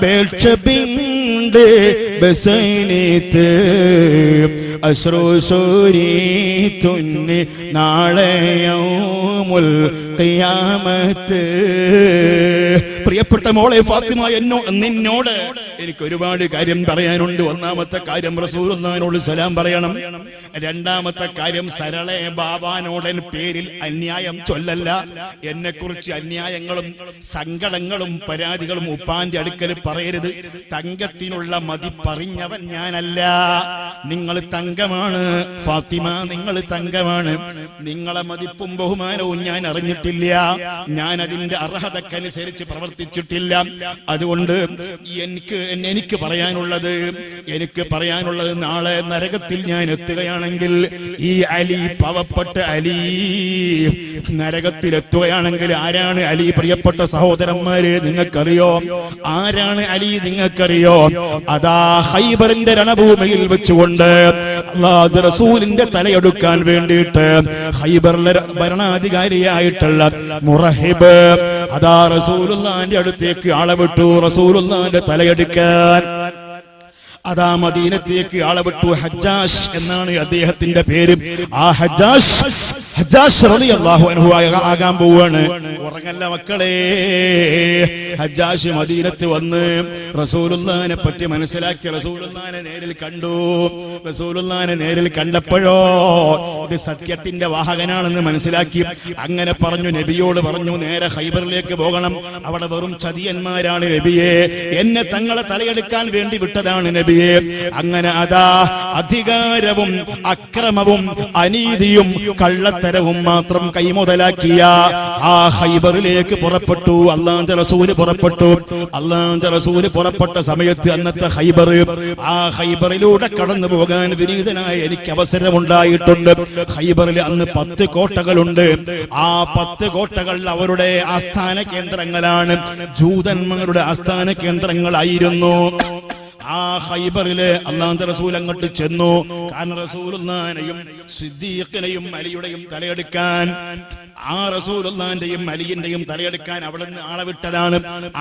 ബേക്ഷബിണ്ട് ബസനീത്ത് അശ്രുസൂരി തുന്നി നാളെയൗമുൽ ഖിയാമത്ത്. പ്രിയപ്പെട്ട മോളെ ഫാത്തിമ, നിന്നോട് എനിക്ക് ഒരുപാട് കാര്യം പറയാനുണ്ട്. ഒന്നാമത്തെ കാര്യം റസൂലുള്ളാഹിനോട് സലാം പറയണം. രണ്ടാമത്തെ കാര്യം സരളെ ബാബാനോടൻ പേരിൽ അന്യായം ചൊല്ലല്ല. എന്നെ കുറിച്ച് അന്യായങ്ങളും സങ്കടങ്ങളും പരാതികളും ഉപ്പാന്റെ അടുക്കൽ പറയരുത്. തങ്കത്തിനുള്ള മതി പറഞ്ഞവൻ ഞാനല്ല. നിങ്ങൾ തങ്കമാണ് ഫാത്തിമ, നിങ്ങൾ തങ്കമാണ്. നിങ്ങളെ മതിപ്പും ബഹുമാനവും ഞാൻ അറിഞ്ഞിട്ടില്ല. ഞാൻ അതിന്റെ അർഹതക്കനുസരിച്ച് പ്രവർത്തിച്ചിട്ടില്ല. അതുകൊണ്ട് എനിക്ക് പറയാനുള്ളത് നാളെ നരകത്തിൽ ഞാൻ എത്തുകയാണെങ്കിൽ, ഈ അലി, പാവപ്പെട്ട അലി നരകത്തിൽ എത്തുകയാണെങ്കിൽ, ആരാണ് അലി? പ്രിയപ്പെട്ട സഹോദരന്മാരെ, നിങ്ങൾക്കറിയോ ആരാണ് അലി? നിങ്ങൾക്കറിയോ? അതാ ഖൈബറിന്റെ രണഭൂമിയിൽ വെച്ചുകൊണ്ട് അല്ലാഹുവിന്റെ റസൂലിന്റെ തലയെടുക്കാൻ വേണ്ടിയിട്ട് ഖൈബറിലെ ഭരണാധികാരിയായിട്ടുള്ള മുറഹിബ് അതാ റസൂലുള്ളാഹിന്റെ അടുത്തേക്ക് ആളെ വിട്ടു, റസൂലുള്ളാഹിന്റെ തലയെടുക്കാൻ. അതാ മദീനത്തേക്ക് ആളെ വിട്ടു. ഹജ്ജാജ് എന്നാണ് അദ്ദേഹത്തിന്റെ പേര്. ആ ഹജ്ജാജ് റളിയല്ലാഹു അൻഹു ആകാൻ പോവാണ്. ഉറങ്ങല്ല മക്കളെ. ഹജ്ജാജ് മദീനത്ത് വന്ന് റസൂലുള്ളാഹിനെ പറ്റി മനസ്സിലാക്കി. റസൂലുള്ളാഹിനെ നേരിൽ കണ്ടു. റസൂലുള്ളാഹിനെ നേരിൽ കണ്ടപ്പോഴോ ഇത് സത്യത്തിന്റെ വാഹകനാണെന്ന് മനസ്സിലാക്കി. അങ്ങനെ പറഞ്ഞു, നബിയോട് പറഞ്ഞു, നേരെ ഖൈബറിലേക്ക് പോകണം. അവിടെ വെറും ചതിയന്മാരാണ് നബിയെ. എന്നെ തങ്ങളെ തലയെടുക്കാൻ വേണ്ടി വിട്ടതാണ് നബിയെ. അങ്ങനെ അതാ അധികാരവും അക്രമവും അനീതിയും കള്ളത്തരവും മാത്രം കൈമുതലാക്കിയ ആ ഖൈബറിലേക്ക് പുറപ്പെട്ടു. അല്ലാഹുവിന്റെ റസൂൽ പുറപ്പെട്ടു. അല്ലാഹുവിന്റെ റസൂൽ പുറപ്പെട്ട സമയത്ത് അന്നത്തെ ഖൈബർ, ആ ഖൈബറിലൂടെ കടന്നു പോകാൻ വിനീതനായ എനിക്ക് അവസരമുണ്ടായിട്ടുണ്ട്. ഖൈബറിൽ അന്ന് 10 കോട്ടകളുണ്ട്. ആ 10 കോട്ടകൾ അവരുടെ ആസ്ഥാന കേന്ദ്രങ്ങളാണ്. ജൂതന്മാരുടെ ആസ്ഥാന കേന്ദ്രങ്ങളായിരുന്നു. ആ ഖൈബറിലെ അല്ലാഹുവിന്റെ റസൂൽ അങ്ങോട്ട് ചെന്നു. കാരണം റസൂലുള്ളാഹിനെയും സിദ്ദീഖിനെയും അലിയുടെയും തലയെടുക്കാൻ, ആ റസൂലുള്ളാഹിന്റെയും അലിയിന്റെയും തലയെടുക്കാൻ അവിടെ നിന്ന് ആളെ വിട്ടതാണ്.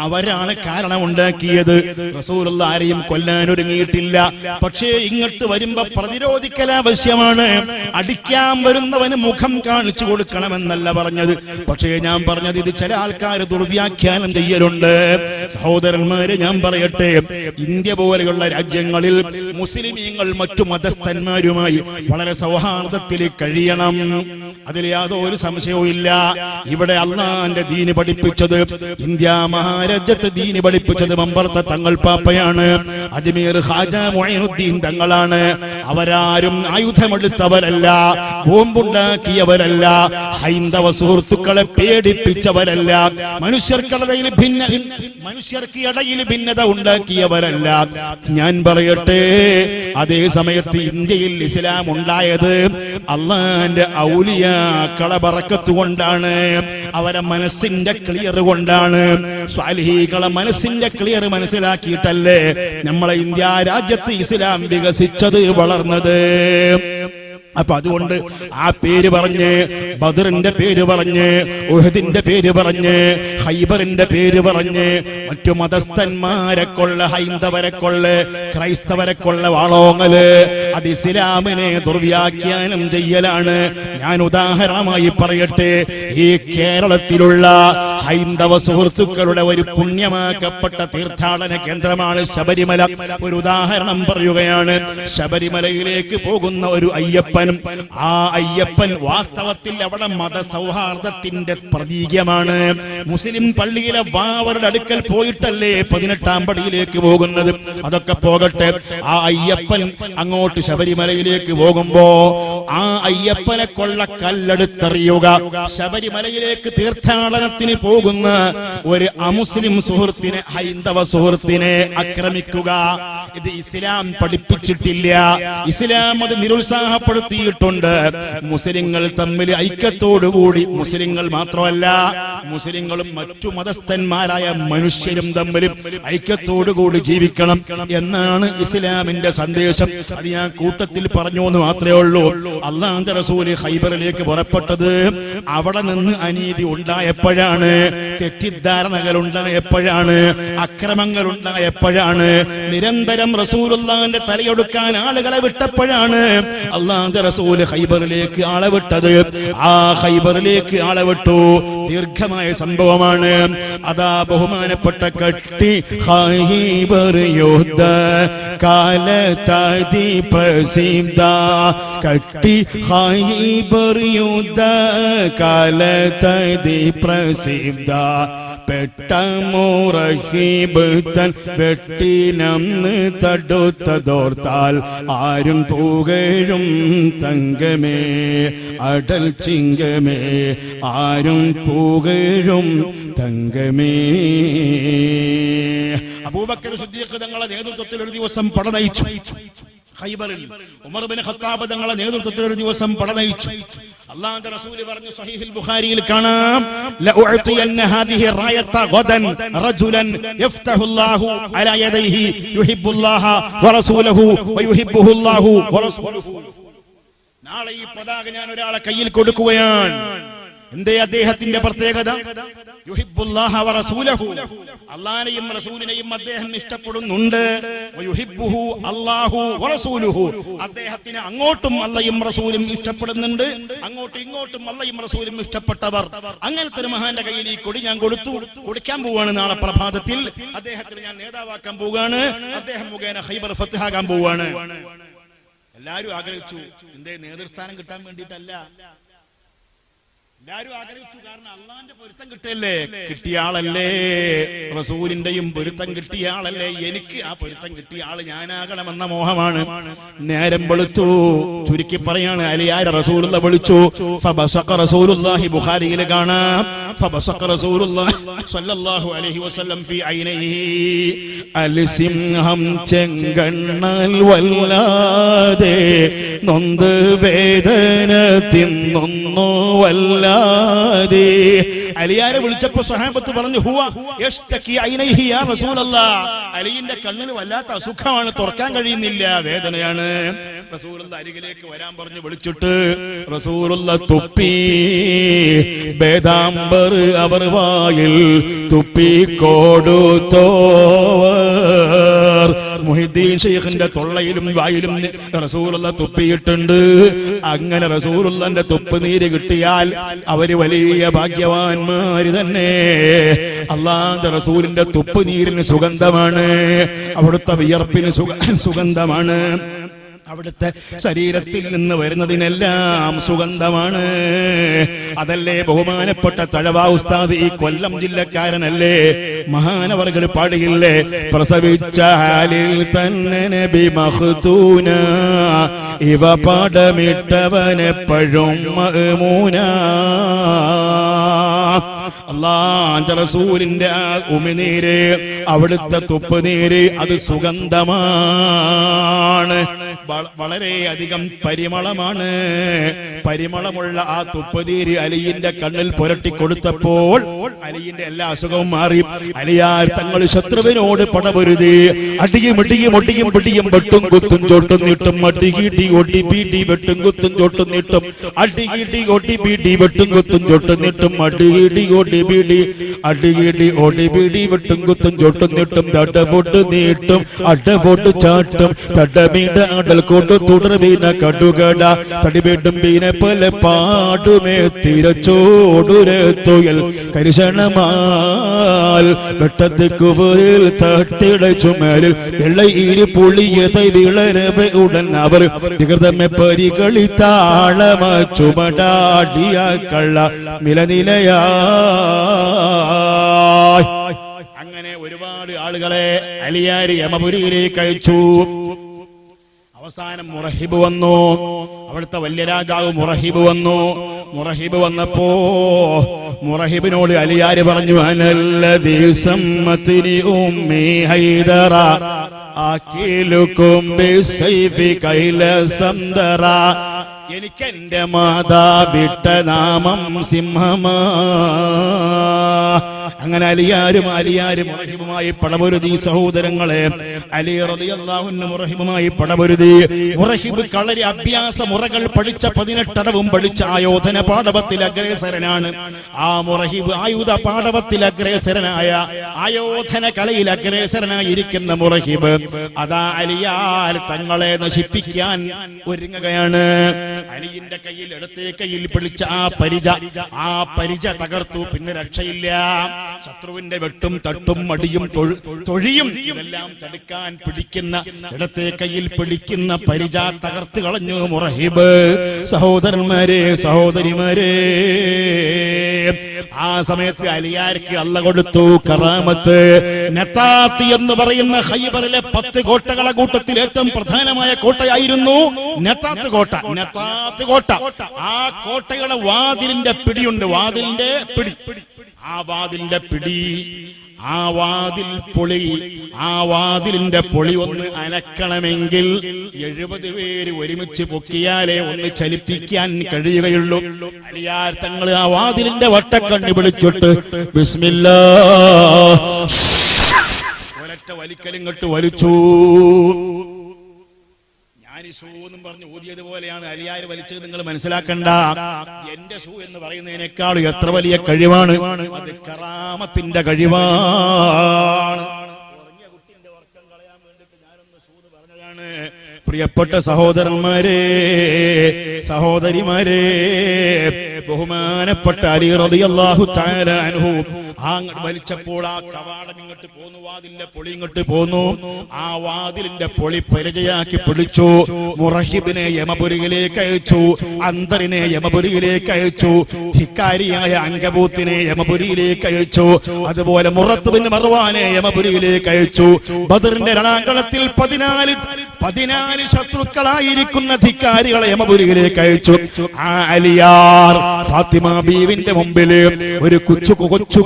അവരാണ് കാരണം ഉണ്ടാക്കിയത്. റസൂലുള്ളാഹി ആരെയും കൊല്ലാൻ ഒരുങ്ങിയിട്ടില്ല. പക്ഷേ ഇങ്ങോട്ട് വരുമ്പോ പ്രതിരോധിക്കൽ ആവശ്യമാണ്. അടിക്കാൻ വരുന്നവന് മുഖം കാണിച്ചു കൊടുക്കണമെന്നല്ല പറഞ്ഞത്. പക്ഷേ ഞാൻ പറഞ്ഞത്, ഇത് ചില ആൾക്കാർ ദുർവ്യാഖ്യാനം ചെയ്യലുണ്ട്. സഹോദരന്മാരെ, ഞാൻ പറയട്ടെ, ഇന്ത്യ പോലെയുള്ള രാജ്യങ്ങളിൽ മുസ്ലിമീങ്ങൾ മറ്റു മതസ്ഥന്മാരുമായി വളരെ സൗഹാർദ്ദത്തിൽ കഴിയണം. അതിൽ യാതൊരു സംശയവും ഇല്ല. ഇവിടെ അള്ളാന്റെ ദീന് പഠിപ്പിച്ചത്, ഇന്ത്യ മഹാരാജ്യത്ത് ദീന് പഠിപ്പിച്ചത് മമ്പർത്ത തങ്ങൾ പാപ്പയാണ്, അജ്മീർ ഖാജ മുഈനുദ്ദീൻ തങ്ങളാണ്. അവരാരും ആയുധമെടുത്തവരല്ല, ബോംബുണ്ടാക്കിയവരല്ല, ഹൈന്ദവ സുഹൃത്തുക്കളെ പേടിപ്പിച്ചവരല്ല, മനുഷ്യർക്ക് ഇടയിൽ ഭിന്നത ഉണ്ടാക്കിയവരല്ല. ഞാൻ പറയട്ടെ, അതേ സമയത്ത് ഇന്ത്യയിൽ ഇസ്ലാം ഉണ്ടായത് അള്ളാന്റെ ഔലിയാക്കളെ ബറക്കത്ത് കൊണ്ടാണ്, അവരെ മനസ്സിന്റെ ക്ലിയർ കൊണ്ടാണ്. സ്വാലിഹീകളെ മനസ്സിന്റെ ക്ലിയർ മനസ്സിലാക്കിയിട്ടല്ലേ നമ്മളെ ഇന്ത്യ രാജ്യത്ത് ഇസ്ലാം വികസിച്ചത്, വളർന്നത്. അപ്പൊ അതുകൊണ്ട് ആ പേര് പറഞ്ഞ്, ബദറിന്റെ പേര് പറഞ്ഞ്, ഉഹദിന്റെ പേര് പറഞ്ഞ്, ഖൈബറിന്റെ പേര് പറഞ്ഞ്, മറ്റു മതസ്ഥന്മാരെ കൊള്ള, ഹൈന്ദവരെ കൊള്ള, ക്രൈസ്തവരെ കൊള്ള വാളോങ്ങല്, അത് ഇസ്ലാമിനെ ദുർവ്യാഖ്യാനം ചെയ്യലാണ്. ഞാൻ ഉദാഹരണമായി പറയട്ടെ, ഈ കേരളത്തിലുള്ള ഹൈന്ദവ സുഹൃത്തുക്കളുടെ ഒരു പുണ്യമാക്കപ്പെട്ട തീർത്ഥാടന കേന്ദ്രമാണ് ശബരിമല. ഒരു ഉദാഹരണം പറയുകയാണ്. ശബരിമലയിലേക്ക് പോകുന്ന ഒരു അയ്യപ്പനും, ആ അയ്യപ്പൻ വാസ്തവത്തിൽ അവിടെ മതസൗഹാർദ്ദത്തിന്റെ പ്രതീകമാണ്. മുസ്ലിം പള്ളിയിലെ വാവരുടെ അടുക്കൽ പോയിട്ടല്ലേ 18-ാം പടിയിലേക്ക് പോകുന്നത്. അതൊക്കെ പോകട്ടെ, ആ അയ്യപ്പൻ അങ്ങോട്ട് ശബരിമലയിലേക്ക് പോകുമ്പോ ആ അയ്യപ്പനെ കൊള്ള കല്ലെടുത്തെറിയുക, ശബരിമലയിലേക്ക് തീർത്ഥാടനത്തിന് പോകുന്ന ഒരു അമുസ്ലിം സുഹൃത്തിനെ, ഹൈന്ദവ സുഹൃത്തിനെ ആക്രമിക്കുക, ഇത് ഇസ്ലാം പഠിപ്പിച്ചിട്ടില്ല. ഇസ്ലാം അത് നിരുത്സാഹപ്പെടുത്തിയിട്ടുണ്ട്. മുസ്ലിങ്ങൾ തമ്മിൽ ഐക്യത്തോടുകൂടി, മുസ്ലിങ്ങൾ മാത്രമല്ല മുസ്ലിങ്ങളും മറ്റു മതസ്ഥന്മാരായ മനുഷ്യരും തമ്മിൽ ഐക്യത്തോടുകൂടി ജീവിക്കണം എന്നാണ് ഇസ്ലാമിന്റെ സന്ദേശം. അത് ഞാൻ കൂട്ടത്തിൽ പറഞ്ഞു എന്ന് മാത്രമേ ഉള്ളൂ. അല്ലാഹുവിന്റെ റസൂൽ ഖൈബറിലേക്ക് പുറപ്പെട്ടത് അവിടെ നിന്ന് അനീതി ഉണ്ടായപ്പോഴാണ്, തെറ്റിദ്ധാരണകൾ ഉണ്ടായപ്പോഴാണ്, അക്രമങ്ങൾ ഉണ്ടായപ്പോഴാണ്, നിരന്തരം റസൂലുള്ളാഹിന്റെ തലയൊടുക്കാൻ ആളുകളെ വിട്ടപ്പോഴാണ് അല്ലാഹുവിന്റെ റസൂൽ ഖൈബറിലേക്ക് ആളെ വിട്ടത്. ആ ഖൈബറിലേക്ക് ആളെ വിട്ടു. ദീർഘമായ സംഭവമാണ്. അതാ ബഹുമാനപ്പെട്ട കട്ടി ഖൈബർ യുദ്ധ കാലത്തതി പ്രസിദ്ധ, കട്ടി ഖൈബർ യുദ്ധ കാലത്തതി പ്രസിദ്ധ, പെട്ടമുറഹിബ് തൻ വെട്ടിനന്ന് തടുത്തതോർത്താൽ ആരും പുകഴും തങ്കമേ അടൽ ചിങ്കമേ, ആരും പുകഴും തങ്കമേ. അബൂബക്കർ സിദ്ദീഖ് തങ്ങളുടെ നേതൃത്വത്തിൽ ഒരു ദിവസം പട നയിച്ചു ഖൈബറിൽ. ഉമർ ബിൻ ഖത്താബ് തങ്ങളുടെ നേതൃത്വത്തിൽ ഒരു ദിവസം പട നയിച്ചു. അല്ലാഹുവിന്റെ റസൂൽ പറഞ്ഞു, സ്വഹീഹുൽ ബുഖാരിയിൽ കാണാം, ലഉഅതിയന്ന ഹാദിഹി റായത ഗദൻ റജുലൻ യഫ്തഹുല്ലാഹു അലാ യദൈഹി യുഹിബ്ബുല്ലാഹ വറസൂലുഹു വയുഹിബ്ബുഹുല്ലാഹു വറസൂലുഹു. നാളെ ഈ പതാക ഞാൻ ഒരാളെ കയ്യിൽ കൊടുക്കുകയാണ്. എന്തേ അദ്ദേഹത്തിന്റെ പ്രത്യേകത? യുഹിബ്ബുല്ലാഹ വറസൂലുഹു, അല്ലാഹുവിനെയും റസൂലിനെയും അദ്ദേഹം ഇഷ്ടപ്പെടുന്നുണ്ട്. വയുഹിബ്ബുഹു അല്ലാഹു വറസൂലുഹു, അദ്ദേഹത്തിന് അങ്ങോട്ടും അല്ലാഹുവും റസൂലും ഇഷ്ടപ്പെടുന്നുണ്ട്, അങ്ങോട്ടും ഇങ്ങോട്ടും അല്ലാഹുവും റസൂലും ഇഷ്ടപ്പെട്ടവർ. അങ്ങനത്തെ ഒരു മഹാന്റെ കയ്യിൽ ഈ കൊടി ഞാൻ കൊടുക്കാൻ പോവാണ്. നാളെ പ്രഭാതത്തിൽ അദ്ദേഹത്തിന് ഞാൻ നേതാവാക്കാൻ പോവുകയാണ്. അദ്ദേഹം മുഖേന ഖൈബർ ഫത്ഹാകാൻ പോവുകയാണ്. എല്ലാവരും ആഗ്രഹിച്ചു. എന്തേ? നേതൃസ്ഥാനം കിട്ടാൻ വേണ്ടിയിട്ടല്ല, എല്ലാവരും ആഗ്രഹിച്ചു. കാരണം അള്ളാന്റെ പൊരുത്തം കിട്ടല്ലേ, കിട്ടിയ ആളല്ലേ, റസൂലിന്റെയും പൊരുത്തം കിട്ടിയ ആളല്ലേ, എനിക്ക് ആ പൊരുത്തം കിട്ടിയ ആള് ഞാനാകണമെന്ന മോഹമാണ്. നേരം വെളുത്തു. ചുരുക്കി പറയാണ്, അലിയായ റസൂലുള്ള വിളിച്ചു. ഫബസഖ റസൂലുള്ളാഹി, ബുഖാരിയിൽ കാണാം, ഫബസഖ റസൂലുള്ളാഹി സ്വല്ലല്ലാഹു അലൈഹി വസല്ലം ഫീ ഐനൈഹി, അൽസിംഹം ചെങ്കണ്ണൽ വല്ലാതെ നൊന്ത് വേദന തിന്നൊന്നു വല്ലാതെ. അലിയാരെ വിളിച്ചപ്പോ സ്വഹാബത്ത് പറഞ്ഞു, ഹുവ യഷ്തകി ഐനൈഹി യാ റസൂലല്ലാഹ്, അലിയുടെ കണ്ണിന് വല്ലാത്ത അസുഖമാണ്, തുറക്കാൻ കഴിയുന്നില്ല, വേദനയാണ്. റസൂലുള്ള അരികിലേക്ക് വരാൻ പറഞ്ഞു. വിളിച്ചിട്ട് റസൂലുള്ള തുപ്പി. ബേദാംബർ അവർ വായിൽ തുപ്പി കൊടുത്തോവർ. മുഹിദ്ദീൻ ശൈഖിന്റെ തൊള്ളയിലും വായിലും റസൂലുള്ള തുപ്പിയിട്ടുണ്ട്. അങ്ങനെ റസൂലുള്ളാന്റെ തുപ്പ് നീര് കിട്ടിയാൽ അവര് വലിയ ഭാഗ്യവാന്മാര് തന്നെ. അല്ലാഹുവിന്റെ റസൂലിന്റെ തുപ്പ് നീരിന് സുഗന്ധമാണ്, അവിടുത്തെ വിയർപ്പിന് സുഗന്ധമാണ്, അവിടുത്തെ ശരീരത്തിൽ നിന്ന് വരുന്നതിനെല്ലാം സുഗന്ധമാണ്. അതല്ലേ ബഹുമാനപ്പെട്ട തഴവ ഉസ്താദ്, ഈ കൊല്ലം ജില്ലക്കാരനല്ലേ, മഹാനവർകൾ പാടിയില്ലേ, പ്രസവിച്ച ഹാലിൽ തന്നെ നബി മഖ്തൂന, ഇവ പാടമിട്ടവനെപ്പോഴും മഅ്മൂന. അല്ലാഹുവിന്റെ റസൂലിന്റെ ഉമിനീര്, അവിടുത്തെ തുപ്പ് നീര്, അത് സുഗന്ധമാണ്, വളരെയധികം പരിമളമാണ്. പരിമളമുള്ള ആ തുപ്പുനീര് അലിയുടെ കണ്ണിൽ പുരട്ടി കൊടുത്തപ്പോൾ അലിയുടെ എല്ലാ അസുഖവും മാറി. അലിയാർ തങ്ങൾ ശത്രുവിനോട് പടപൊരുതി, അടിയും ഇടിയും ഒടിയും പിടിയും വെട്ടും കുത്തും ചോട്ടും നീട്ടും, അടികിടി ഒടി പീടി വെട്ടും കുത്തും ചോട്ടും നീട്ടും, അടികിടി ഒടി പീടി വെട്ടും കുത്തും ചോട്ടും നീട്ടും, അടികിടി ഓടിപിടി അടിയിടി ഓടിപിടി വെട്ടും കുത്തും ചൊട്ടും നീട്ടും തടവോട്ട് നീട്ടും അടവോട്ട് ചാട്ടും തടമീട അടൽ കൊണ്ടു തുടർവീന കടുകട തടിവീട്ടും വീനെ പല പാടുമേ തിരച്ചോടുരത്തുയൽ കരിശണമാൽ വെട്ടത്ത് കുവറിൽ തട്ടിട ചുമലിൽ വെള്ളയിരി പുളിയதை വിളരവെ ഉടൻ അവർ വികൃതമെ പരികളിത്താളമ ചുമടാടിയ കള്ള നിലനിലയാ. അങ്ങനെ ഒരുപാട് ആളുകളെ അലിയാർ യമപുരിയിലേക്ക് അയച്ചു. അവസാനം മുറഹിബ് വന്നു. അവിടുത്തെ വലിയ രാജാവ് മുറഹിബ് വന്നു. മുറഹിബ് വന്നപ്പോ മുറഹിബിനോട് അലിയാർ പറഞ്ഞു, അനല്ലദീ സമ്മതിനി ഉമ്മി ഹൈദറ ആകിലുകും ബിസൈഫി കൈല സംദറ. എനിക്ക് എന്റെ മാതാവിട്ട നാമം സിംഹമാ. അങ്ങനെ അലിയാരും മുറഹിബുമായി പടപൊരുതി. സഹോദരങ്ങളെ, അലി റളിയല്ലാഹു അൻഹു മുറഹിബുമായി പടപൊരുതി. മുറഹിബ് കളരി അഭ്യാസ മുറകൾ പഠിച്ച 18 അടവും പഠിച്ച ആയോധന പാടവത്തിൽ അഗ്രേസരനാണ്. ആ മുറഹിബ് ആയുധ പാടവത്തിൽ അഗ്രേസരനായ, ആയോധന കലയിൽ അഗ്രേസരനായിരിക്കുന്ന മുറഹിബ് അതാ അലിയാർ തങ്ങളെ നശിപ്പിക്കാൻ ഒരുങ്ങുകയാണ്. അലിയുടെ കയ്യിൽ ഇടത്തെ കയ്യിൽ പിടിച്ച ആ പരിച തകർത്തു. പിന്നെ രക്ഷയില്ല. ശത്രുവിന്റെ വെട്ടും തട്ടും മടിയും തൊഴിയും ഇതെല്ലാം തടുക്കാൻ പിടിക്കുന്ന ഇടത്തെ കയ്യിൽ പിടിക്കുന്ന പരിച തകർത്ത് കളഞ്ഞു മുറഹിബ്. സഹോദരന്മാരെ, സഹോദരിമാരെ, ആ സമയത്ത് അലിയാർക്ക് അല്ല കൊടുത്തു കറാമത്ത്. നതാത്ത് എന്ന് പറയുന്ന ഖൈബറിലെ 10 കോട്ടകളെ കൂട്ടത്തിൽ ഏറ്റവും പ്രധാനമായ കോട്ടയായിരുന്നു നതാത്ത് കോട്ട. നതാത്ത് കോട്ട, ആ കോട്ടയുടെ വാതിലിന്റെ പിടിയുണ്ട്. വാതിലിന്റെ പിടി, ആ വാതിലിന്റെ പിടി, ആ വാതിൽ പൊളി, ആ വാതിലിന്റെ പൊളി ഒന്ന് അനക്കണമെങ്കിൽ 70 പേര് ഒരുമിച്ച് പൊക്കിയാലേ ഒന്ന് ചലിപ്പിക്കാൻ കഴിയുകയുള്ളൂ. അലിയാർ തങ്ങൾ ആ വാതിലിന്റെ വട്ടക്കണ്ണി പിടിച്ചിട്ട് ബിസ്മില്ലാഹ് ഒരൊറ്റ വലിക്കലിങ്ങോട്ട് വലിച്ചു. ഷൂന്നും പറഞ്ഞ് ഊതിയതുപോലെയാണ് അലിയാർ വലിച്ചത്. നിങ്ങൾ മനസ്സിലാക്കണ്ട, എന്റെ ഷൂ എന്ന് പറയുന്നതിനേക്കാൾ എത്ര വലിയ കഴിവാണ് അത്. കറാമത്തിന്റെ കഴിവാണ്. ഉറങ്ങിയ കുട്ടിന്റെ ഉറക്കം കളയാൻ വേണ്ടിട്ട് ഞാനൊന്ന് ഷൂ പറഞ്ഞതാണ്. പ്രിയപ്പെട്ട സഹോദരന്മാരെ, സഹോദരിമാരെ, ബഹുമാനപ്പെട്ട അലി റളിയല്ലാഹു തആല അൻഹു വലിച്ചപ്പോൾ ആ കവാടം ഇങ്ങോട്ട് പോന്നു, വാതിലിന്റെ പൊളി ഇങ്ങോട്ട് പോന്നു. ആ വാതിലിന്റെ പൊളി പരിചയാക്കി പിടിച്ചു. മുറഹിബിനെ യമപുരിയിലേക്ക് അയച്ചു, അന്തറിനെ യമപുരിയിലേക്ക് അയച്ചു, ധിക്കാരിയായ അങ്കബൂത്തിനെ യമപുരിയിലേക്ക് അയച്ചു, അതുപോലെ മുറത്ത് ബിൻ മർവാനെ യമപുരിയിലേക്ക് അയച്ചു. ബദറിന്റെ രണാങ്കണത്തിൽ 14 ശത്രുക്കളായിരിക്കുന്ന ധിക്കാരികളെ യമപുരിയിലേക്ക് അയച്ചു. ആ അലിയാർ ഫാത്തിമ ബീവിന്റെ മുമ്പിൽ ഒരു കൊച്ചു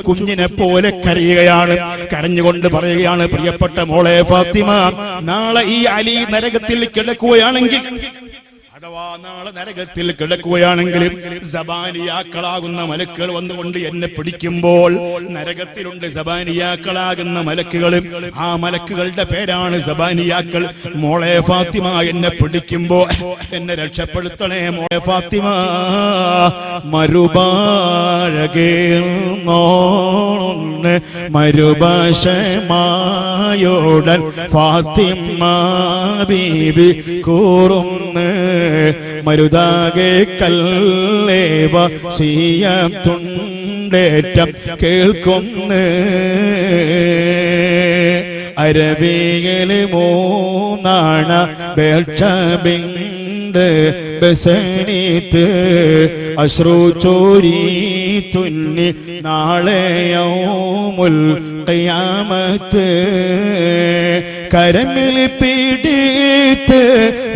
കുഞ്ഞിനെ പോലെ കരയുകയാണ്. കരഞ്ഞുകൊണ്ട് പറയുകയാണ്, പ്രിയപ്പെട്ട മോളെ ഫാത്തിമ, നാളെ ഈ അലി നരകത്തിൽ കിടക്കുകയാണെങ്കിൽ, അഥവാ നാളെ നരകത്തിൽ കിടക്കുകയാണെങ്കിൽ സബാനിയാക്കളാകുന്ന മലക്കുകൾ വന്നുകൊണ്ട് എന്നെ പിടിക്കുമ്പോൾ, നരകത്തിലുണ്ട് സബാനിയാക്കളാകുന്ന മലക്കുകൾ, ആ മലക്കുകളുടെ പേരാണ് സബാനിയാക്കൾ. മോളെ ഫാത്തിമ, എന്നെ പിടിക്കുമ്പോ എന്നെ രക്ഷപ്പെടുത്തണേ മോളെ ഫാത്തിമ. മരുഭാഷമായോടൻ ഫാത്തിമ ബീവി കൂറുന്ന് മരുതാകെ കല്ലേവ സീയം തുണ്ടേറ്റം കേൾക്കൊന്ന് അരവിയല് 3 ബേക്ഷബിണ്ട് ബസനീത്ത് അശ്രു ചോരി തുന്നി നാളെയൗമുൽ ഖിയാമത്ത് കരമിൽ പിടിത്ത്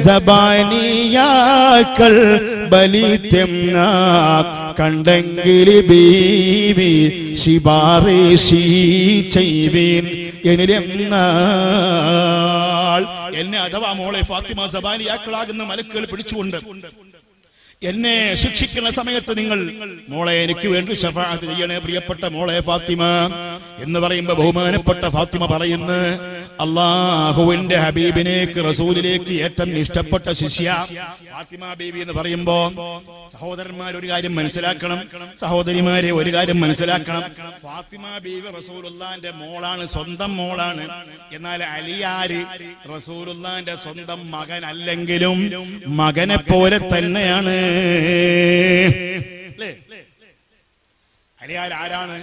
സബാനിയാക്കൾ ബലിത്തെന്ന കണ്ടെങ്കിൽ ബീവി ശിബാറേശി ചെയ്വീൻ എന്നിലെന്നാൾ എന്നെ അഥവാ മോളെ ഫാത്തിമ സബാനിയാക്കളാകുന്ന മലക്കുകൾ പിടിച്ചുകൊണ്ട് എന്നെ ശിക്ഷിക്കുന്ന സമയത്ത് നിങ്ങൾ മോളെ എനിക്ക് വേണ്ടി ശഫാഅത്ത് ചെയ്യണേ പ്രിയപ്പെട്ട മോളെ ഫാത്തിമ എന്ന് പറയുമ്പോ ബഹുമാനപ്പെട്ട ഫാത്തിമ പറയുന്നു, അല്ലാഹുവിന്റെ ഹബീബിലേക്ക് റസൂലിലേക്ക് ഏറ്റവും ഇഷ്ടപ്പെട്ട ശിഷ്യ ഫാത്തിമ ബീവി എന്ന് പറയുമ്പോ സഹോദരന്മാർ ഒരു കാര്യം മനസ്സിലാക്കണം, സഹോദരിമാരെ ഒരു കാര്യം മനസ്സിലാക്കണം. ഫാത്തിമ ബീവി റസൂലുള്ളാന്റെ മോളാണ്, സ്വന്തം മോളാണ്. എന്നാൽ അലിയാര് റസൂലുള്ളാന്റെ സ്വന്തം മകൻ അല്ലെങ്കിലും മകനെ പോലെ തന്നെയാണ്. അലിയാർ ആരാണ്?